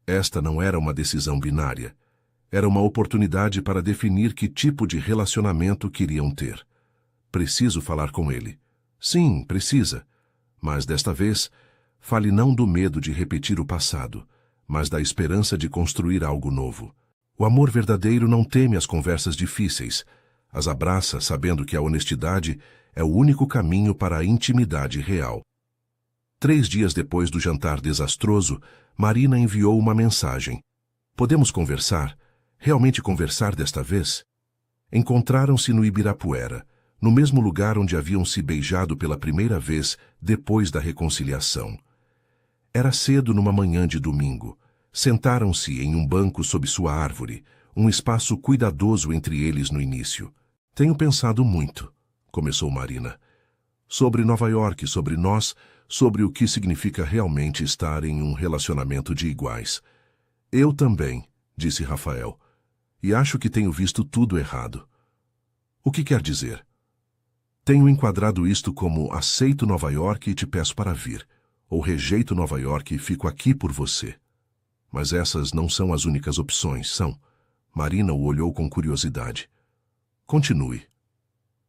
Esta não era uma decisão binária. Era uma oportunidade para definir que tipo de relacionamento queriam ter. Preciso falar com ele. Sim, precisa. Mas desta vez, fale não do medo de repetir o passado, mas da esperança de construir algo novo. O amor verdadeiro não teme as conversas difíceis. As abraça sabendo que a honestidade é o único caminho para a intimidade real. 3 dias depois do jantar desastroso, Marina enviou uma mensagem. Podemos conversar? Realmente conversar desta vez? Encontraram-se no Ibirapuera, no mesmo lugar onde haviam se beijado pela primeira vez depois da reconciliação. Era cedo numa manhã de domingo. Sentaram-se em um banco sob sua árvore, um espaço cuidadoso entre eles no início. Tenho pensado muito, começou Marina. Sobre Nova York, sobre nós, sobre o que significa realmente estar em um relacionamento de iguais. Eu também, disse Rafael, e acho que tenho visto tudo errado. O que quer dizer? Tenho enquadrado isto como aceito Nova York e te peço para vir, ou rejeito Nova York e fico aqui por você. Mas essas não são as únicas opções, são? Marina o olhou com curiosidade. Continue.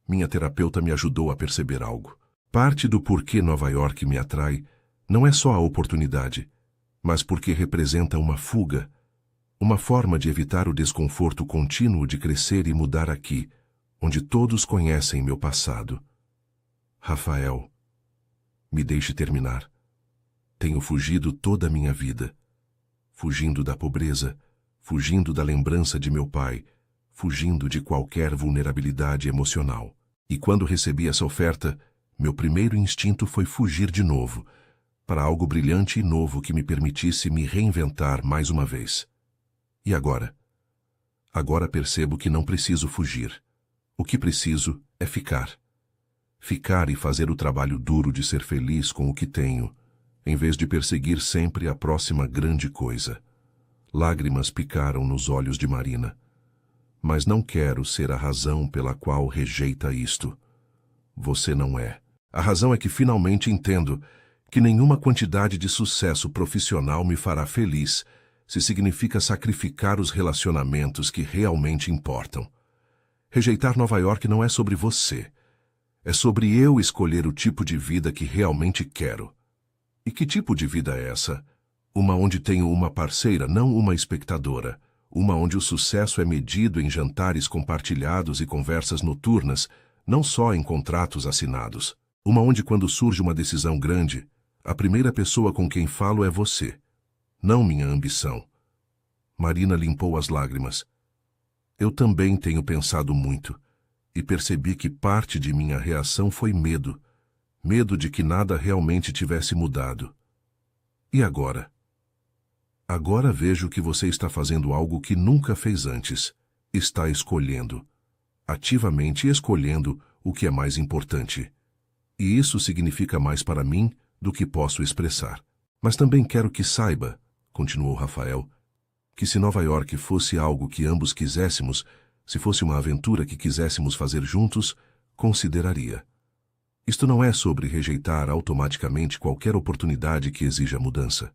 Minha terapeuta me ajudou a perceber algo. Parte do porquê Nova York me atrai não é só a oportunidade, mas porque representa uma fuga, uma forma de evitar o desconforto contínuo de crescer e mudar aqui, onde todos conhecem meu passado. Rafael, me deixe terminar. Tenho fugido toda a minha vida. Fugindo da pobreza, fugindo da lembrança de meu pai, fugindo de qualquer vulnerabilidade emocional. E quando recebi essa oferta, meu primeiro instinto foi fugir de novo, para algo brilhante e novo que me permitisse me reinventar mais uma vez. E agora? Agora percebo que não preciso fugir. O que preciso é ficar. Ficar e fazer o trabalho duro de ser feliz com o que tenho, em vez de perseguir sempre a próxima grande coisa. Lágrimas picaram nos olhos de Marina. Mas não quero ser a razão pela qual rejeita isto. Você não é. A razão é que finalmente entendo que nenhuma quantidade de sucesso profissional me fará feliz se significa sacrificar os relacionamentos que realmente importam. Rejeitar Nova York não é sobre você. É sobre eu escolher o tipo de vida que realmente quero. E que tipo de vida é essa? Uma onde tenho uma parceira, não uma espectadora. Uma onde o sucesso é medido em jantares compartilhados e conversas noturnas, não só em contratos assinados. Uma onde, quando surge uma decisão grande, a primeira pessoa com quem falo é você, não minha ambição. Marina limpou as lágrimas. Eu também tenho pensado muito, e percebi que parte de minha reação foi medo. Medo de que nada realmente tivesse mudado. E agora? Agora vejo que você está fazendo algo que nunca fez antes. Está escolhendo. Ativamente escolhendo o que é mais importante. E isso significa mais para mim do que posso expressar. Mas também quero que saiba, continuou Rafael, que se Nova York fosse algo que ambos quiséssemos, se fosse uma aventura que quiséssemos fazer juntos, consideraria. Isto não é sobre rejeitar automaticamente qualquer oportunidade que exija mudança.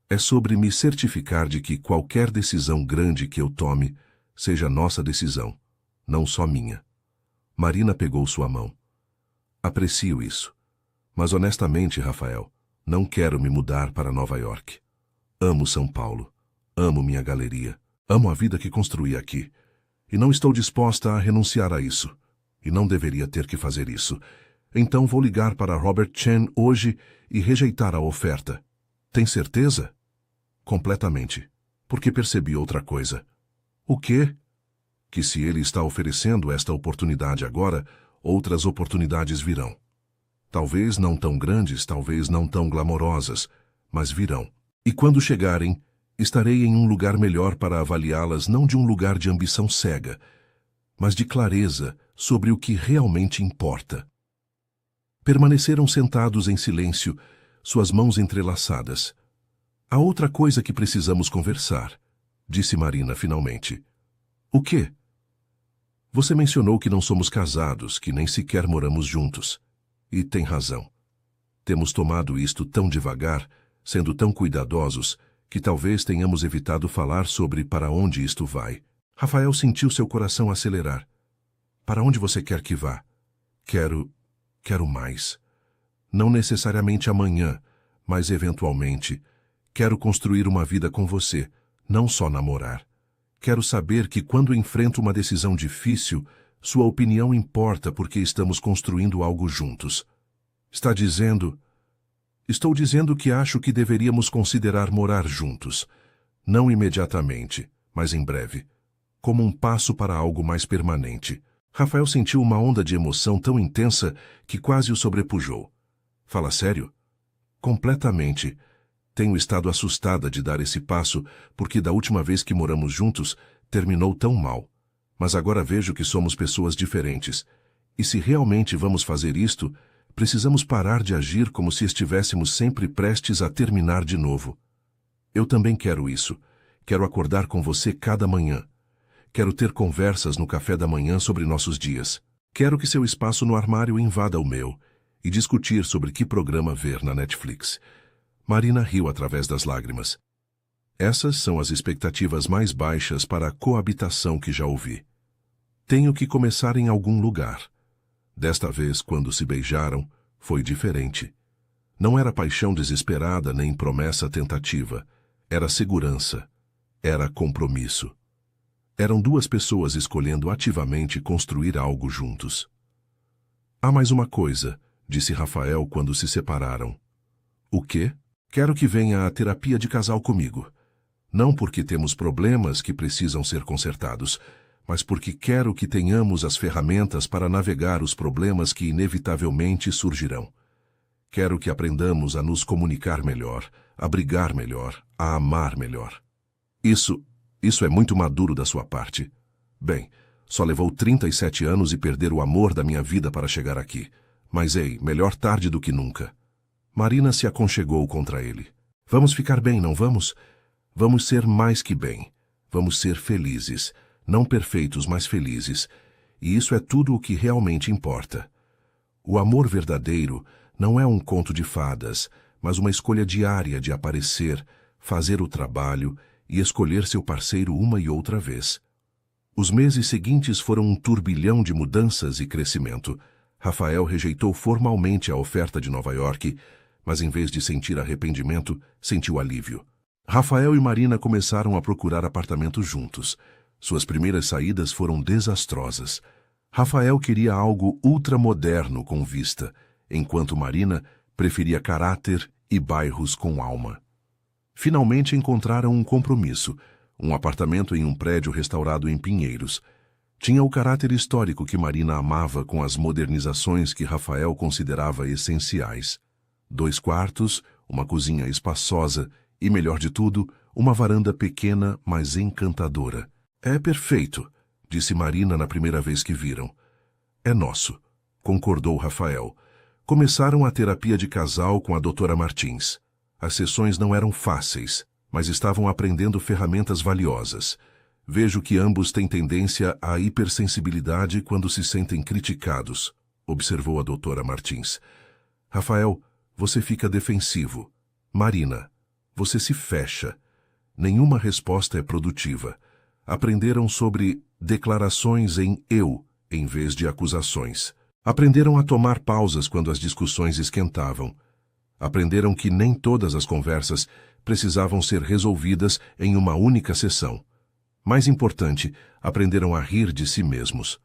É sobre me certificar de que qualquer decisão grande que eu tome seja nossa decisão, não só minha. Marina pegou sua mão. Aprecio isso. Mas honestamente, Rafael, não quero me mudar para Nova York. Amo São Paulo. Amo minha galeria. Amo a vida que construí aqui. E não estou disposta a renunciar a isso. E não deveria ter que fazer isso. Então vou ligar para Robert Chen hoje e rejeitar a oferta. Tem certeza? Completamente. Porque percebi outra coisa. O quê? Que se ele está oferecendo esta oportunidade agora, outras oportunidades virão. Talvez não tão grandes, talvez não tão glamorosas, mas virão. E quando chegarem, estarei em um lugar melhor para avaliá-las, não de um lugar de ambição cega, mas de clareza sobre o que realmente importa. Permaneceram sentados em silêncio, suas mãos entrelaçadas. Há outra coisa que precisamos conversar, disse Marina finalmente. O quê? Você mencionou que não somos casados, que nem sequer moramos juntos. E tem razão. Temos tomado isto tão devagar, sendo tão cuidadosos, que talvez tenhamos evitado falar sobre para onde isto vai. Rafael sentiu seu coração acelerar. Para onde você quer que vá? Quero mais. Não necessariamente amanhã, mas eventualmente. Quero construir uma vida com você, não só namorar. Quero saber que quando enfrento uma decisão difícil, sua opinião importa porque estamos construindo algo juntos. Está dizendo... Estou dizendo que acho que deveríamos considerar morar juntos. Não imediatamente, mas em breve. Como um passo para algo mais permanente. Rafael sentiu uma onda de emoção tão intensa que quase o sobrepujou. Fala sério? Completamente. Tenho estado assustada de dar esse passo porque da última vez que moramos juntos, terminou tão mal. Mas agora vejo que somos pessoas diferentes. E se realmente vamos fazer isto, precisamos parar de agir como se estivéssemos sempre prestes a terminar de novo. Eu também quero isso. Quero acordar com você cada manhã. Quero ter conversas no café da manhã sobre nossos dias. Quero que seu espaço no armário invada o meu e discutir sobre que programa ver na Netflix. Marina riu através das lágrimas. Essas são as expectativas mais baixas para a coabitação que já ouvi. Tenho que começar em algum lugar. Desta vez, quando se beijaram, foi diferente. Não era paixão desesperada nem promessa tentativa. Era segurança. Era compromisso. Eram duas pessoas escolhendo ativamente construir algo juntos. Há mais uma coisa, disse Rafael quando se separaram. O quê? Quero que venha à terapia de casal comigo. Não porque temos problemas que precisam ser consertados, mas porque quero que tenhamos as ferramentas para navegar os problemas que inevitavelmente surgirão. Quero que aprendamos a nos comunicar melhor, a brigar melhor, a amar melhor. Isso é muito maduro da sua parte. Bem, só levou 37 anos e perder o amor da minha vida para chegar aqui. Mas ei, melhor tarde do que nunca. Marina se aconchegou contra ele. Vamos ficar bem, não vamos? Vamos ser mais que bem. Vamos ser felizes. Não perfeitos, mas felizes. E isso é tudo o que realmente importa. O amor verdadeiro não é um conto de fadas, mas uma escolha diária de aparecer, fazer o trabalho e escolher seu parceiro uma e outra vez. Os meses seguintes foram um turbilhão de mudanças e crescimento. Rafael rejeitou formalmente a oferta de Nova York, mas em vez de sentir arrependimento, sentiu alívio. Rafael e Marina começaram a procurar apartamentos juntos. Suas primeiras saídas foram desastrosas. Rafael queria algo ultramoderno com vista, enquanto Marina preferia caráter e bairros com alma. Finalmente encontraram um compromisso, um apartamento em um prédio restaurado em Pinheiros. Tinha o caráter histórico que Marina amava com as modernizações que Rafael considerava essenciais. 2 quartos, uma cozinha espaçosa e, melhor de tudo, uma varanda pequena, mas encantadora. É perfeito, disse Marina na primeira vez que viram. É nosso, concordou Rafael. Começaram a terapia de casal com a doutora Martins. As sessões não eram fáceis, mas estavam aprendendo ferramentas valiosas. Vejo que ambos têm tendência à hipersensibilidade quando se sentem criticados, observou a doutora Martins. Rafael, você fica defensivo. Marina, você se fecha. Nenhuma resposta é produtiva. Aprenderam sobre declarações em eu, em vez de acusações. Aprenderam a tomar pausas quando as discussões esquentavam. Aprenderam que nem todas as conversas precisavam ser resolvidas em uma única sessão. Mais importante, aprenderam a rir de si mesmos.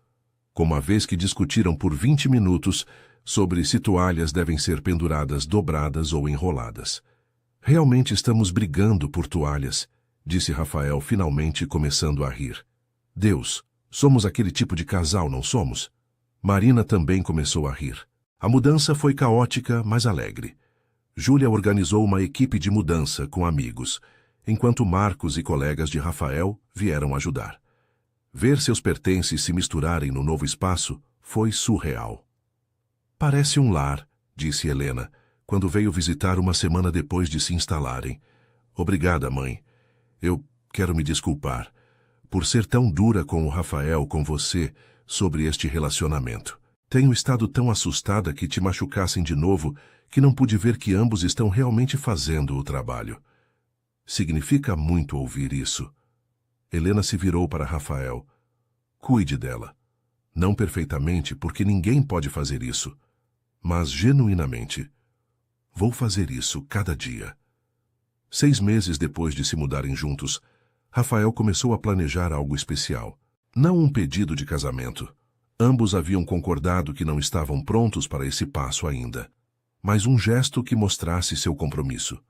Como a vez que discutiram por 20 minutos sobre se toalhas devem ser penduradas dobradas ou enroladas. Realmente estamos brigando por toalhas, disse Rafael, finalmente começando a rir. Deus, somos aquele tipo de casal, não somos? Marina também começou a rir. A mudança foi caótica, mas alegre. Júlia organizou uma equipe de mudança com amigos, enquanto Marcos e colegas de Rafael vieram ajudar. Ver seus pertences se misturarem no novo espaço foi surreal. Parece um lar, disse Helena, quando veio visitar uma semana depois de se instalarem. Obrigada, mãe. Eu quero me desculpar por ser tão dura com o Rafael, com você, sobre este relacionamento. Tenho estado tão assustada que te machucassem de novo que não pude ver que ambos estão realmente fazendo o trabalho. Significa muito ouvir isso. Helena se virou para Rafael. Cuide dela. Não perfeitamente, porque ninguém pode fazer isso, mas genuinamente. Vou fazer isso cada dia. 6 meses depois de se mudarem juntos, Rafael começou a planejar algo especial. Não um pedido de casamento. Ambos haviam concordado que não estavam prontos para esse passo ainda, mas um gesto que mostrasse seu compromisso.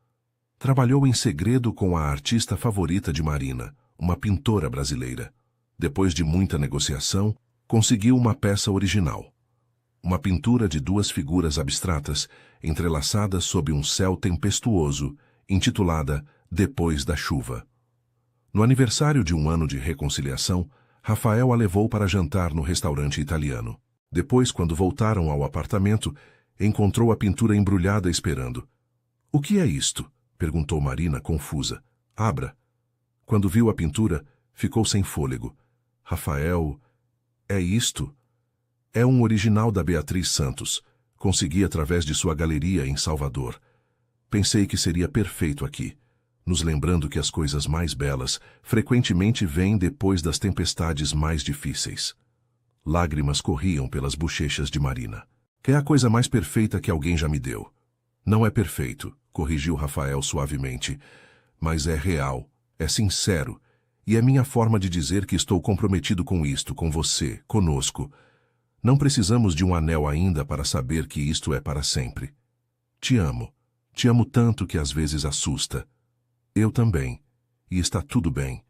Trabalhou em segredo com a artista favorita de Marina, uma pintora brasileira. Depois de muita negociação, conseguiu uma peça original. Uma pintura de 2 figuras abstratas, entrelaçadas sob um céu tempestuoso, intitulada Depois da Chuva. No aniversário de 1 ano de reconciliação, Rafael a levou para jantar no restaurante italiano. Depois, quando voltaram ao apartamento, encontrou a pintura embrulhada esperando. — O que é isto? Perguntou Marina, confusa. — Abra. Quando viu a pintura, ficou sem fôlego. — Rafael, é isto? É um original da Beatriz Santos. Consegui através de sua galeria em Salvador. Pensei que seria perfeito aqui, nos lembrando que as coisas mais belas frequentemente vêm depois das tempestades mais difíceis. Lágrimas corriam pelas bochechas de Marina. É a coisa mais perfeita que alguém já me deu. Não é perfeito, corrigiu Rafael suavemente, mas é real, é sincero, e é minha forma de dizer que estou comprometido com isto, com você, conosco. Não precisamos de um anel ainda para saber que isto é para sempre. Te amo tanto que às vezes assusta. Eu também, e está tudo bem.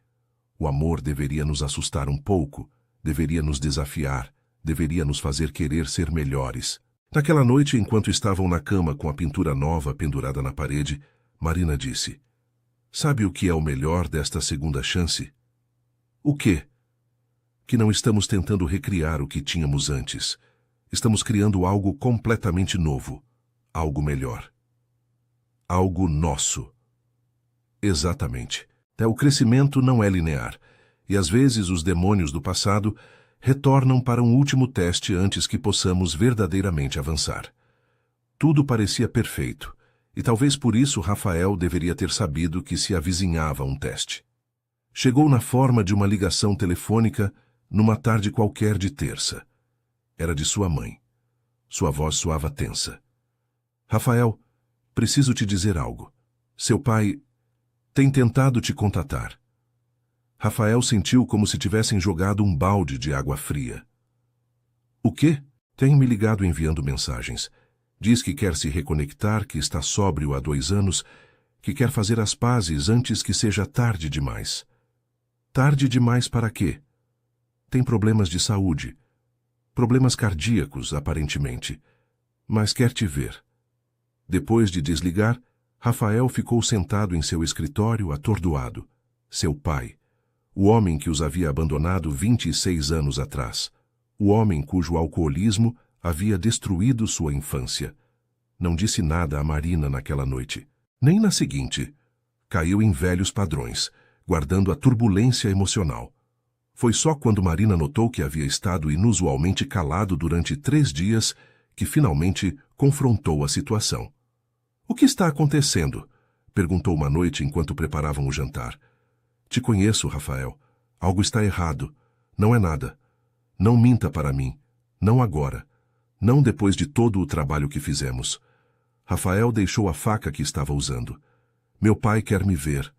O amor deveria nos assustar um pouco, deveria nos desafiar, deveria nos fazer querer ser melhores. Naquela noite, enquanto estavam na cama com a pintura nova pendurada na parede, Marina disse: Sabe o que é o melhor desta segunda chance? O quê? Que não estamos tentando recriar o que tínhamos antes. Estamos criando algo completamente novo, algo melhor. Algo nosso. Exatamente. O crescimento não é linear, e às vezes os demônios do passado retornam para um último teste antes que possamos verdadeiramente avançar. Tudo parecia perfeito, e talvez por isso Rafael deveria ter sabido que se avizinhava um teste. Chegou na forma de uma ligação telefônica numa tarde qualquer de terça. Era de sua mãe. Sua voz soava tensa. Rafael, preciso te dizer algo. Seu pai tem tentado te contatar. Rafael sentiu como se tivessem jogado um balde de água fria. O quê? Tem me ligado enviando mensagens. Diz que quer se reconectar, que está sóbrio há 2 anos, que quer fazer as pazes antes que seja tarde demais. Tarde demais para quê? Tem problemas de saúde. Problemas cardíacos, aparentemente. Mas quer te ver. Depois de desligar, Rafael ficou sentado em seu escritório, atordoado. Seu pai. O homem que os havia abandonado 26 anos atrás. O homem cujo alcoolismo havia destruído sua infância. Não disse nada a Marina naquela noite. Nem na seguinte. Caiu em velhos padrões, guardando a turbulência emocional. Foi só quando Marina notou que havia estado inusualmente calado durante 3 dias que finalmente confrontou a situação. O que está acontecendo? Perguntou uma noite enquanto preparavam o jantar. Te conheço, Rafael. Algo está errado. Não é nada. Não minta para mim. Não agora. Não depois de todo o trabalho que fizemos. Rafael deixou a faca que estava usando. Meu pai quer me ver.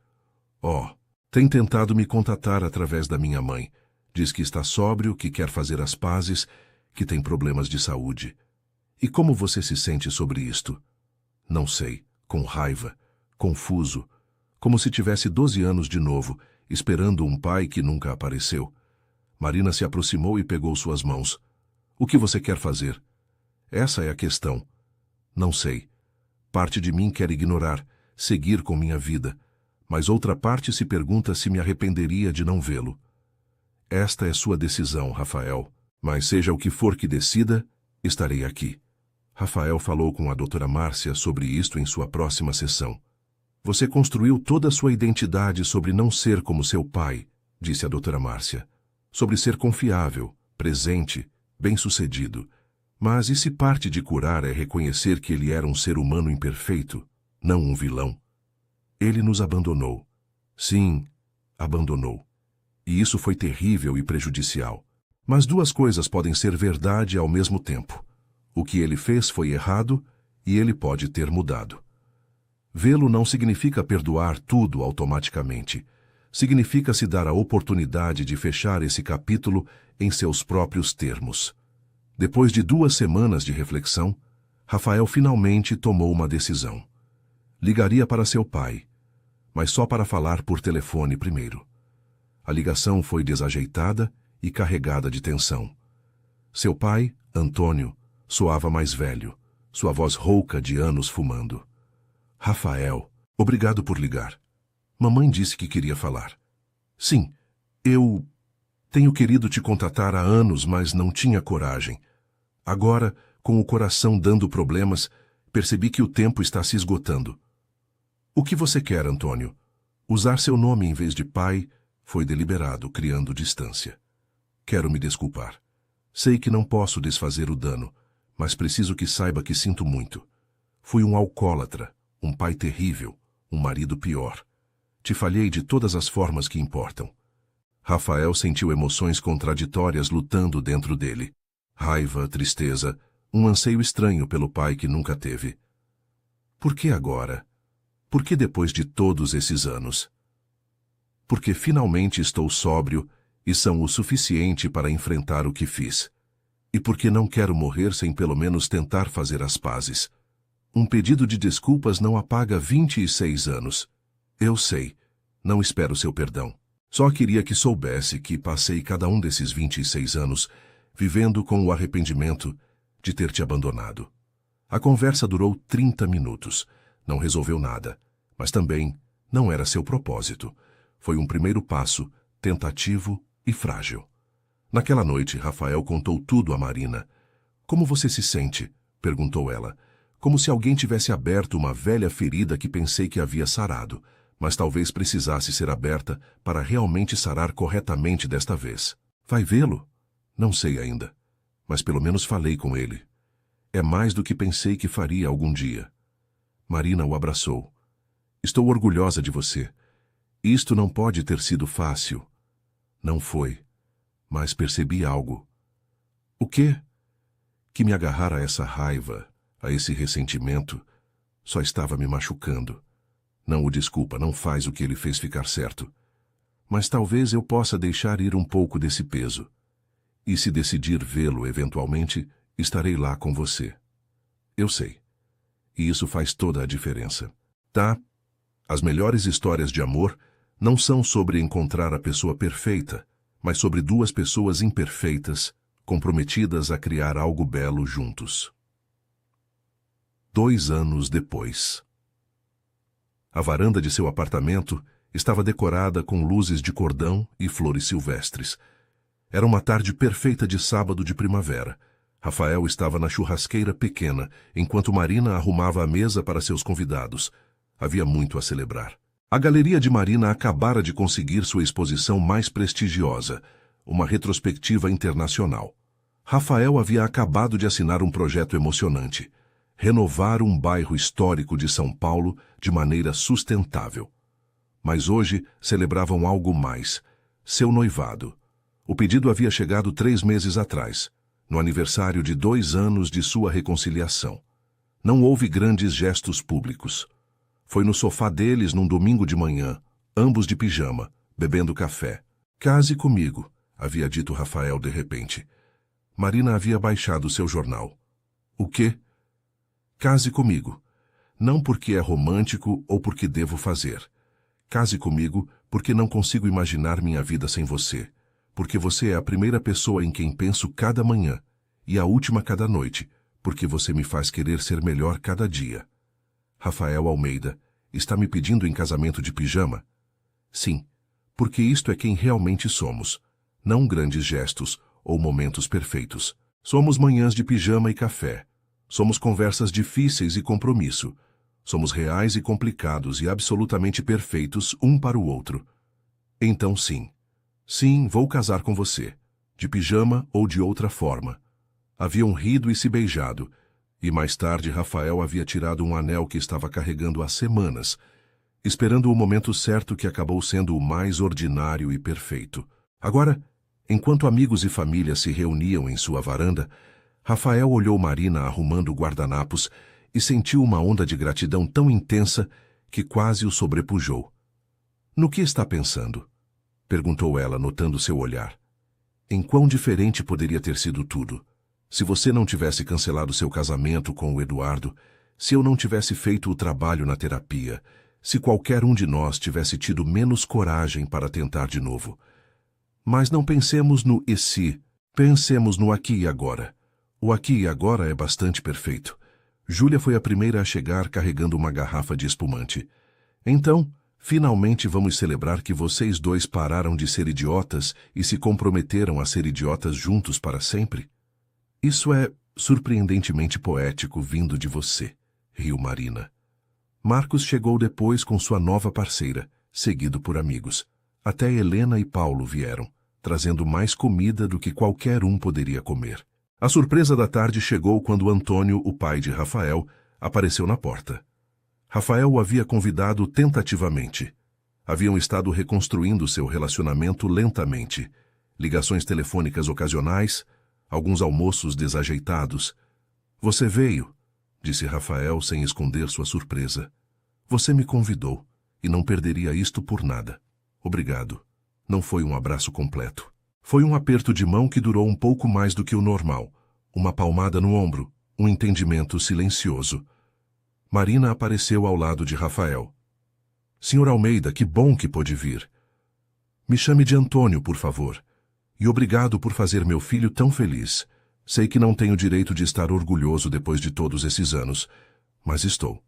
Tem tentado me contatar através da minha mãe. Diz que está sóbrio, que quer fazer as pazes, que tem problemas de saúde. E como você se sente sobre isto? Não sei. Com raiva. Confuso. Como se tivesse 12 anos de novo, esperando um pai que nunca apareceu. Marina se aproximou e pegou suas mãos. O que você quer fazer? Essa é a questão. Não sei. Parte de mim quer ignorar, seguir com minha vida, mas outra parte se pergunta se me arrependeria de não vê-lo. Esta é sua decisão, Rafael, mas seja o que for que decida, estarei aqui. Rafael falou com a doutora Márcia sobre isto em sua próxima sessão. Você construiu toda a sua identidade sobre não ser como seu pai, disse a doutora Márcia. Sobre ser confiável, presente, bem-sucedido. Mas e se parte de curar é reconhecer que ele era um ser humano imperfeito, não um vilão? Ele nos abandonou. Sim, abandonou. E isso foi terrível e prejudicial. Mas 2 coisas podem ser verdade ao mesmo tempo. O que ele fez foi errado e ele pode ter mudado. Vê-lo não significa perdoar tudo automaticamente. Significa se dar a oportunidade de fechar esse capítulo em seus próprios termos. Depois de 2 semanas de reflexão, Rafael finalmente tomou uma decisão. Ligaria para seu pai, mas só para falar por telefone primeiro. A ligação foi desajeitada e carregada de tensão. Seu pai, Antônio, soava mais velho, sua voz rouca de anos fumando. Rafael, obrigado por ligar. Mamãe disse que queria falar. Sim, eu tenho querido te contatar há anos, mas não tinha coragem. Agora, com o coração dando problemas, percebi que o tempo está se esgotando. O que você quer, Antônio? Usar seu nome em vez de pai foi deliberado, criando distância. Quero me desculpar. Sei que não posso desfazer o dano, mas preciso que saiba que sinto muito. Fui um alcoólatra, um pai terrível, um marido pior. Te falhei de todas as formas que importam. Rafael sentiu emoções contraditórias lutando dentro dele. Raiva, tristeza, um anseio estranho pelo pai que nunca teve. Por que agora? Por que depois de todos esses anos? Porque finalmente estou sóbrio e são o suficiente para enfrentar o que fiz. E porque não quero morrer sem pelo menos tentar fazer as pazes. Um pedido de desculpas não apaga 26 anos. Eu sei. Não espero seu perdão. Só queria que soubesse que passei cada um desses 26 anos vivendo com o arrependimento de ter te abandonado. A conversa durou 30 minutos. Não resolveu nada, mas também não era seu propósito. Foi um primeiro passo, tentativo e frágil. Naquela noite, Rafael contou tudo a Marina. Como você se sente? Perguntou ela. Como se alguém tivesse aberto uma velha ferida que pensei que havia sarado, mas talvez precisasse ser aberta para realmente sarar corretamente desta vez. Vai vê-lo? Não sei ainda, mas pelo menos falei com ele. É mais do que pensei que faria algum dia. Marina o abraçou. Estou orgulhosa de você. Isto não pode ter sido fácil. Não foi, mas percebi algo. O quê? Que me agarrar a essa raiva, a esse ressentimento, só estava me machucando. Não o desculpa, não faz o que ele fez ficar certo. Mas talvez eu possa deixar ir um pouco desse peso. E se decidir vê-lo eventualmente, estarei lá com você. Eu sei. E isso faz toda a diferença. Tá? As melhores histórias de amor não são sobre encontrar a pessoa perfeita, mas sobre duas pessoas imperfeitas, comprometidas a criar algo belo juntos. 2 anos depois. A varanda de seu apartamento estava decorada com luzes de cordão e flores silvestres. Era uma tarde perfeita de sábado de primavera. Rafael estava na churrasqueira pequena, enquanto Marina arrumava a mesa para seus convidados. Havia muito a celebrar. A galeria de Marina acabara de conseguir sua exposição mais prestigiosa, uma retrospectiva internacional. Rafael havia acabado de assinar um projeto emocionante: renovar um bairro histórico de São Paulo de maneira sustentável. Mas hoje celebravam algo mais: seu noivado. O pedido havia chegado 3 meses atrás, no aniversário de 2 anos de sua reconciliação. Não houve grandes gestos públicos. Foi no sofá deles num domingo de manhã, ambos de pijama, bebendo café. Case comigo, havia dito Rafael de repente. Marina havia baixado seu jornal. O quê? Case comigo. Não porque é romântico ou porque devo fazer. Case comigo porque não consigo imaginar minha vida sem você. Porque você é a primeira pessoa em quem penso cada manhã e a última cada noite, porque você me faz querer ser melhor cada dia. Rafael Almeida, está me pedindo em casamento de pijama? Sim, porque isto é quem realmente somos, não grandes gestos ou momentos perfeitos. Somos manhãs de pijama e café. Somos conversas difíceis e compromisso. Somos reais e complicados e absolutamente perfeitos um para o outro. Então sim. Sim, vou casar com você, de pijama ou de outra forma. Haviam rido e se beijado, e mais tarde Rafael havia tirado um anel que estava carregando há semanas, esperando o momento certo que acabou sendo o mais ordinário e perfeito. Agora, enquanto amigos e família se reuniam em sua varanda, Rafael olhou Marina arrumando guardanapos e sentiu uma onda de gratidão tão intensa que quase o sobrepujou. No que está pensando? Perguntou ela, notando seu olhar. Em quão diferente poderia ter sido tudo? Se você não tivesse cancelado seu casamento com o Eduardo, se eu não tivesse feito o trabalho na terapia, se qualquer um de nós tivesse tido menos coragem para tentar de novo. Mas não pensemos no e se, pensemos no aqui e agora. O aqui e agora é bastante perfeito. Júlia foi a primeira a chegar carregando uma garrafa de espumante. Então, finalmente vamos celebrar que vocês dois pararam de ser idiotas e se comprometeram a ser idiotas juntos para sempre? Isso é surpreendentemente poético vindo de você, riu Marina. Marcos chegou depois com sua nova parceira, seguido por amigos. Até Helena e Paulo vieram, trazendo mais comida do que qualquer um poderia comer. A surpresa da tarde chegou quando Antônio, o pai de Rafael, apareceu na porta. Rafael o havia convidado tentativamente. Haviam estado reconstruindo seu relacionamento lentamente. Ligações telefônicas ocasionais, alguns almoços desajeitados. Você veio, disse Rafael sem esconder sua surpresa. Você me convidou, e não perderia isto por nada. Obrigado. Não foi um abraço completo. Foi um aperto de mão que durou um pouco mais do que o normal. Uma palmada no ombro, um entendimento silencioso. Marina apareceu ao lado de Rafael. Senhor Almeida, que bom que pôde vir. Me chame de Antônio, por favor. E obrigado por fazer meu filho tão feliz. Sei que não tenho direito de estar orgulhoso depois de todos esses anos, mas estou.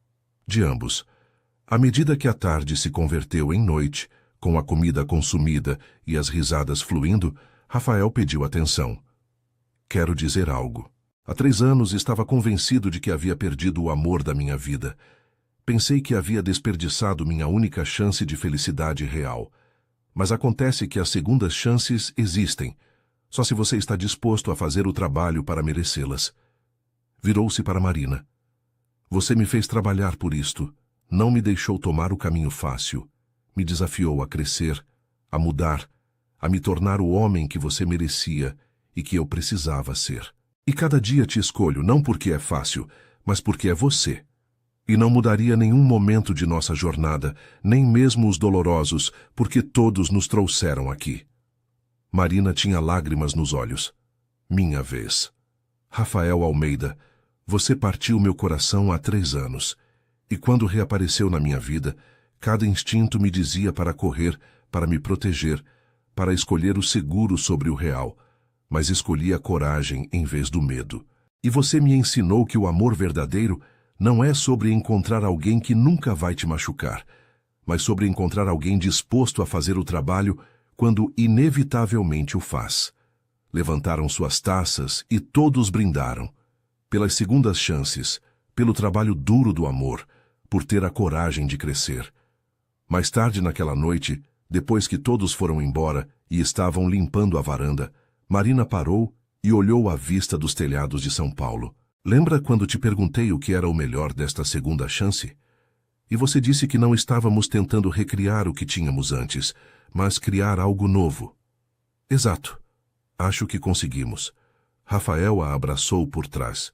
De ambos. À medida que a tarde se converteu em noite, com a comida consumida e as risadas fluindo, Rafael pediu atenção. Quero dizer algo. Há 3 anos estava convencido de que havia perdido o amor da minha vida. Pensei que havia desperdiçado minha única chance de felicidade real. Mas acontece que as segundas chances existem. Só se você está disposto a fazer o trabalho para merecê-las. Virou-se para Marina. Você me fez trabalhar por isto. Não me deixou tomar o caminho fácil. Me desafiou a crescer, a mudar, a me tornar o homem que você merecia e que eu precisava ser. E cada dia te escolho, não porque é fácil, mas porque é você. E não mudaria nenhum momento de nossa jornada, nem mesmo os dolorosos, porque todos nos trouxeram aqui. Marina tinha lágrimas nos olhos. Minha vez. Rafael Almeida, você partiu meu coração há 3 anos. E quando reapareceu na minha vida, cada instinto me dizia para correr, para me proteger, para escolher o seguro sobre o real. Mas escolhi a coragem em vez do medo. E você me ensinou que o amor verdadeiro não é sobre encontrar alguém que nunca vai te machucar, mas sobre encontrar alguém disposto a fazer o trabalho quando inevitavelmente o faz. Levantaram suas taças e todos brindaram. Pelas segundas chances, pelo trabalho duro do amor, por ter a coragem de crescer. Mais tarde naquela noite, depois que todos foram embora e estavam limpando a varanda, Marina parou e olhou a vista dos telhados de São Paulo. Lembra quando te perguntei o que era o melhor desta segunda chance? E você disse que não estávamos tentando recriar o que tínhamos antes, mas criar algo novo. Exato. Acho que conseguimos. Rafael a abraçou por trás.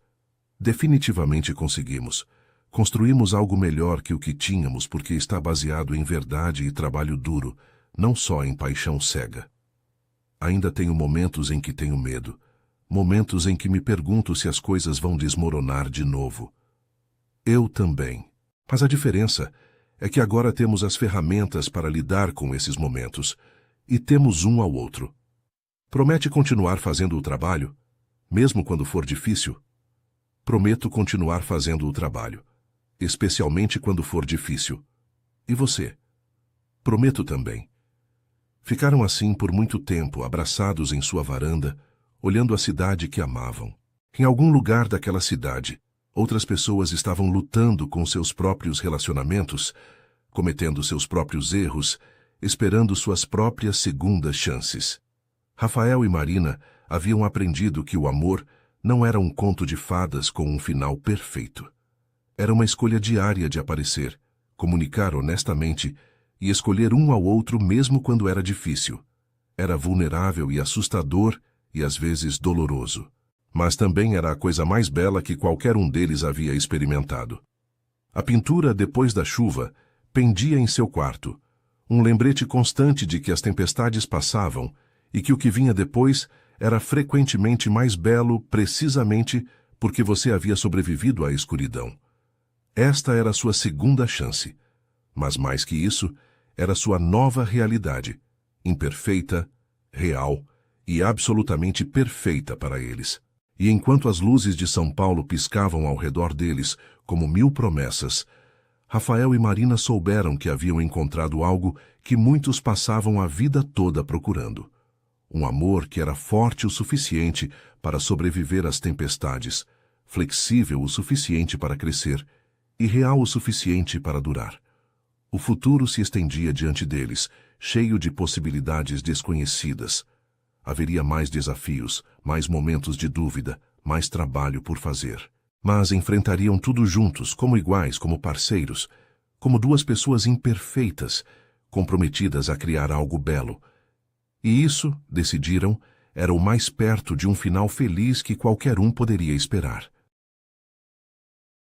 Definitivamente conseguimos. Construímos algo melhor que o que tínhamos porque está baseado em verdade e trabalho duro, não só em paixão cega. Ainda tenho momentos em que tenho medo. Momentos em que me pergunto se as coisas vão desmoronar de novo. Eu também. Mas a diferença é que agora temos as ferramentas para lidar com esses momentos e temos um ao outro. Promete continuar fazendo o trabalho, mesmo quando for difícil? Prometo continuar fazendo o trabalho, especialmente quando for difícil. E você? Prometo também. Ficaram assim por muito tempo, abraçados em sua varanda, olhando a cidade que amavam. Em algum lugar daquela cidade, outras pessoas estavam lutando com seus próprios relacionamentos, cometendo seus próprios erros, esperando suas próprias segundas chances. Rafael e Marina haviam aprendido que o amor não era um conto de fadas com um final perfeito. Era uma escolha diária de aparecer, comunicar honestamente e escolher um ao outro mesmo quando era difícil. Era vulnerável e assustador e às vezes doloroso. Mas também era a coisa mais bela que qualquer um deles havia experimentado. A pintura depois da chuva pendia em seu quarto, um lembrete constante de que as tempestades passavam e que o que vinha depois era frequentemente mais belo precisamente porque você havia sobrevivido à escuridão. Esta era sua segunda chance, mas mais que isso, era sua nova realidade, imperfeita, real e absolutamente perfeita para eles. E enquanto as luzes de São Paulo piscavam ao redor deles como 1000 promessas, Rafael e Marina souberam que haviam encontrado algo que muitos passavam a vida toda procurando. Um amor que era forte o suficiente para sobreviver às tempestades, flexível o suficiente para crescer e real o suficiente para durar. O futuro se estendia diante deles, cheio de possibilidades desconhecidas. Haveria mais desafios, mais momentos de dúvida, mais trabalho por fazer. Mas enfrentariam tudo juntos, como iguais, como parceiros, como duas pessoas imperfeitas, comprometidas a criar algo belo. E isso, decidiram, era o mais perto de um final feliz que qualquer um poderia esperar.